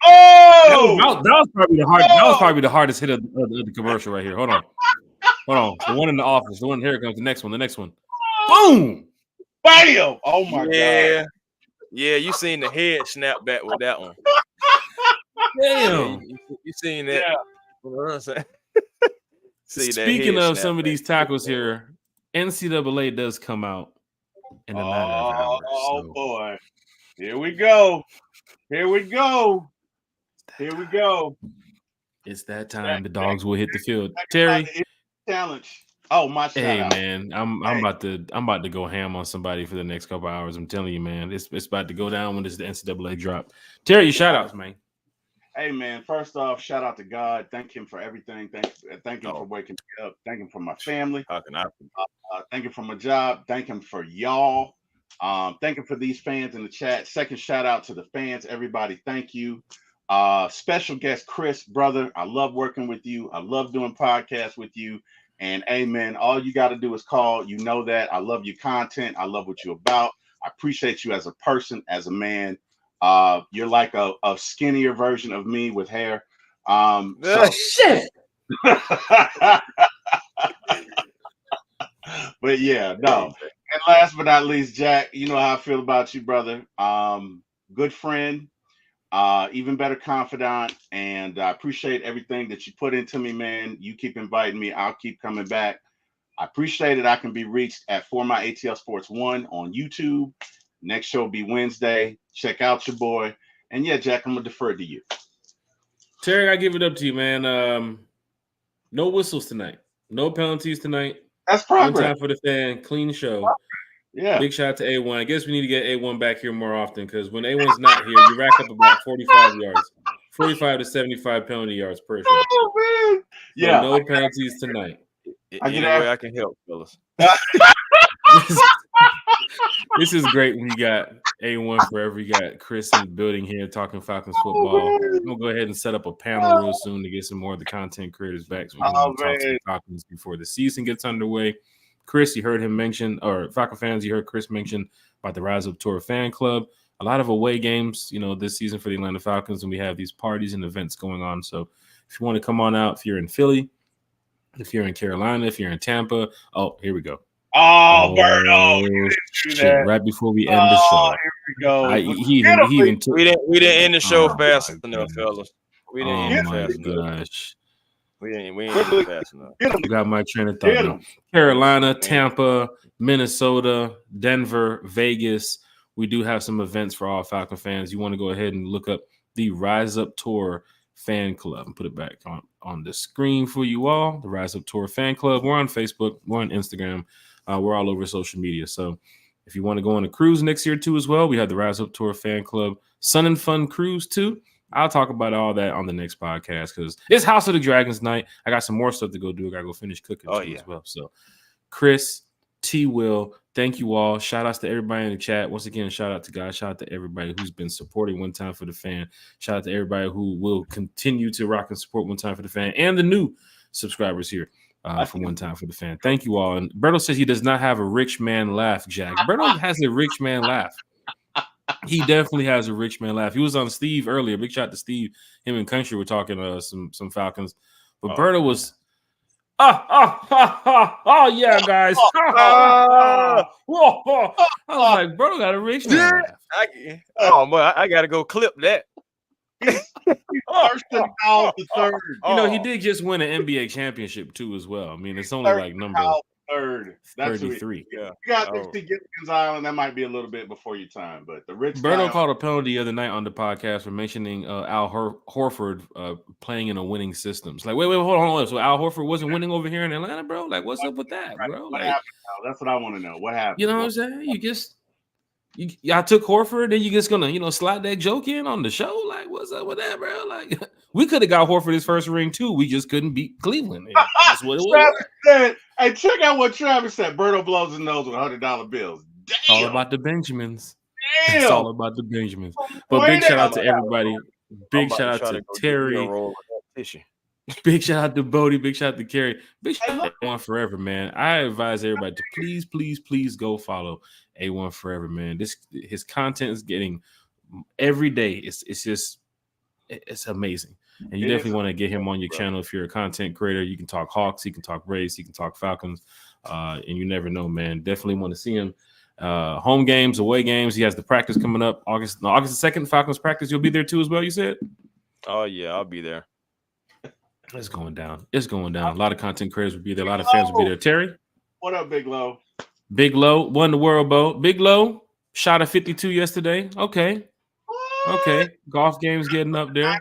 was probably the hard. That was probably the hardest hit of the commercial right here. Hold on. The one in the office. The one here comes. The next one. Boom. Bam! Oh my God. Yeah. You seen the head snap back with that one. Damn. You seen that? Yeah. You know what I'm saying? Speaking of some of these tackles here, NCAA does come out in a matter of hours. Oh boy. Here we go. It's that time. The dogs will hit the field. Terry. Challenge. Oh, my shout Hey out. man, I'm about to go ham on somebody for the next couple hours. I'm telling you, man, it's about to go down when this the NCAA drop. Terry, your shout outs, man. Hey man, first off, shout out to God. Thank him for everything. Thank him for waking me up. Thank him for my family. How can I? Thank him for my job. Thank him for y'all. Thank him for these fans in the chat. Second shout out to the fans. Everybody, thank you. Special guest Chris, brother. I love working with you. I love doing podcasts with you. And amen. All you got to do is call. You know that. I love your content. I love what you're about. I appreciate you as a person, as a man. You're like a skinnier version of me with hair. Shit. But yeah, no. And last but not least, Jack, you know how I feel about you, brother. Good friend, even better confidant, and I appreciate everything that you put into me, man. You keep inviting me. I'll keep coming back. I appreciate it. I can be reached at For My ATL Sports 1 on YouTube. Next show will be Wednesday. Check out your boy. And yeah, Jack, I'm going to defer to you. Terry, I give it up to you, man. No whistles tonight. No penalties tonight. That's progress. One time for the fan. Clean show. Yeah. Big shout out to A1. I guess we need to get A1 back here more often because when A1's not here, you rack up about 45 yards. 45 to 75 penalty yards per show. Oh, man. So yeah. no penalties tonight. Any way I can help, fellas. This is great. We got A1 Forever. You got Chris in the building here talking Falcons football. I'm gonna go ahead and set up a panel real soon to get some more of the content creators back. So we can talk some Falcons before the season gets underway. Chris, you heard him mention, or Falcon fans, you heard Chris mention about the Rise Up Tour fan club. A lot of away games, this season for the Atlanta Falcons, and we have these parties and events going on. So if you want to come on out, if you're in Philly, if you're in Carolina, if you're in Tampa, here we go. Oh, Berto, shit! Right before we end the show, here we go. We didn't end the show fast enough, fellas. We didn't end fast enough. We didn't end fast enough. You got my train of thought. Carolina, Tampa, Minnesota, Denver, Vegas. We do have some events for all Falcon fans. You want to go ahead and look up the Rise Up Tour fan club and put it back on the screen for you all. The Rise Up Tour fan club. We're on Facebook. We're on Instagram. We're all over social media. So if you want to go on a cruise next year too as well, we have the Rise Up Tour fan club Sun and Fun cruise too. I'll talk about all that on the next podcast because it's House of the Dragons night. I got some more stuff to go do. I got to go finish cooking as well. So Chris, T. Will, thank you all. Shout outs to everybody in the chat. Once again, shout out to guys. Shout out to everybody who's been supporting One Time for the Fan. Shout out to everybody who will continue to rock and support One Time for the Fan and the new subscribers here for One Time for the Fan. Thank you all. And Berto says he does not have a rich man laugh, Jack. Berto has a rich man laugh. He definitely has a rich man laugh. He was on Steve earlier. Big shout to Steve. Him and Country were talking some Falcons. But Berto was yeah, guys. I was like, bro, got a rich man laugh. I gotta go clip that. First and out the third. He did just win an NBA championship too, as well. I mean, it's only like number third. That's 33. You got to see Gibson's Island. That might be a little bit before your time, but the rich. Berto called a penalty the other night on the podcast for mentioning Al Horford playing in a winning system. It's like, wait, hold on. So Al Horford wasn't winning over here in Atlanta, bro? Like, what's up with that, bro? What happened now? That's what I want to know. What happened? You know what I'm saying? Y'all took Horford, then you just gonna, slide that joke in on the show? Like, what's up with that, bro? Like, we could have got Horford his first ring too. We just couldn't beat Cleveland. That's what it was. Travis said, hey, check out what Travis said. Berto blows his nose with $100 bills. Damn. All about the Benjamins. Damn. It's all about the Benjamins. But big shout out to everybody. Big shout out to Terry. Big shout out to Bodie. Big shout out to Kerry. Big shout out to A1 Forever, man. I advise everybody to please go follow A1 Forever, man. His content is getting every day. It's amazing. And you definitely want to get him on your channel if you're a content creator. You can talk Hawks, you can talk Braves, you can talk Falcons. And you never know, man. Definitely want to see him. Home games, away games. He has the practice coming up August the 2nd, Falcons practice. You'll be there too as well, you said? Oh, yeah, I'll be there. It's going down. A lot of content creators will be there. A lot of fans will be there. Terry? What up, Big Low? Big Low won the World Bowl. Big Low shot a 52 yesterday. Okay. Golf game's getting up there.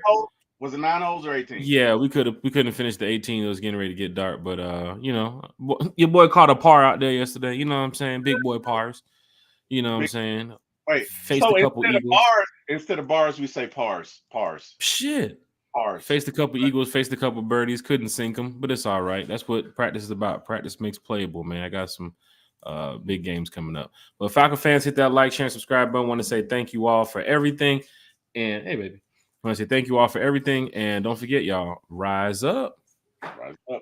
Was it 9 holes or 18? Yeah, we couldn't finish the 18. It was getting ready to get dark, but your boy caught a par out there yesterday. You know what I'm saying? Big boy pars. You know what I'm saying? Wait, faced a couple Eagles. Instead of bars, we say pars. Shit. Pars. Faced a couple Eagles, faced a couple birdies, couldn't sink them, but it's all right. That's what practice is about. Practice makes playable, man. I got some big games coming up. But Falcon fans, hit that like, share, and subscribe button. I want to say thank you all for everything. And hey, baby, I want to say thank you all for everything. And don't forget, y'all, rise up. Rise up.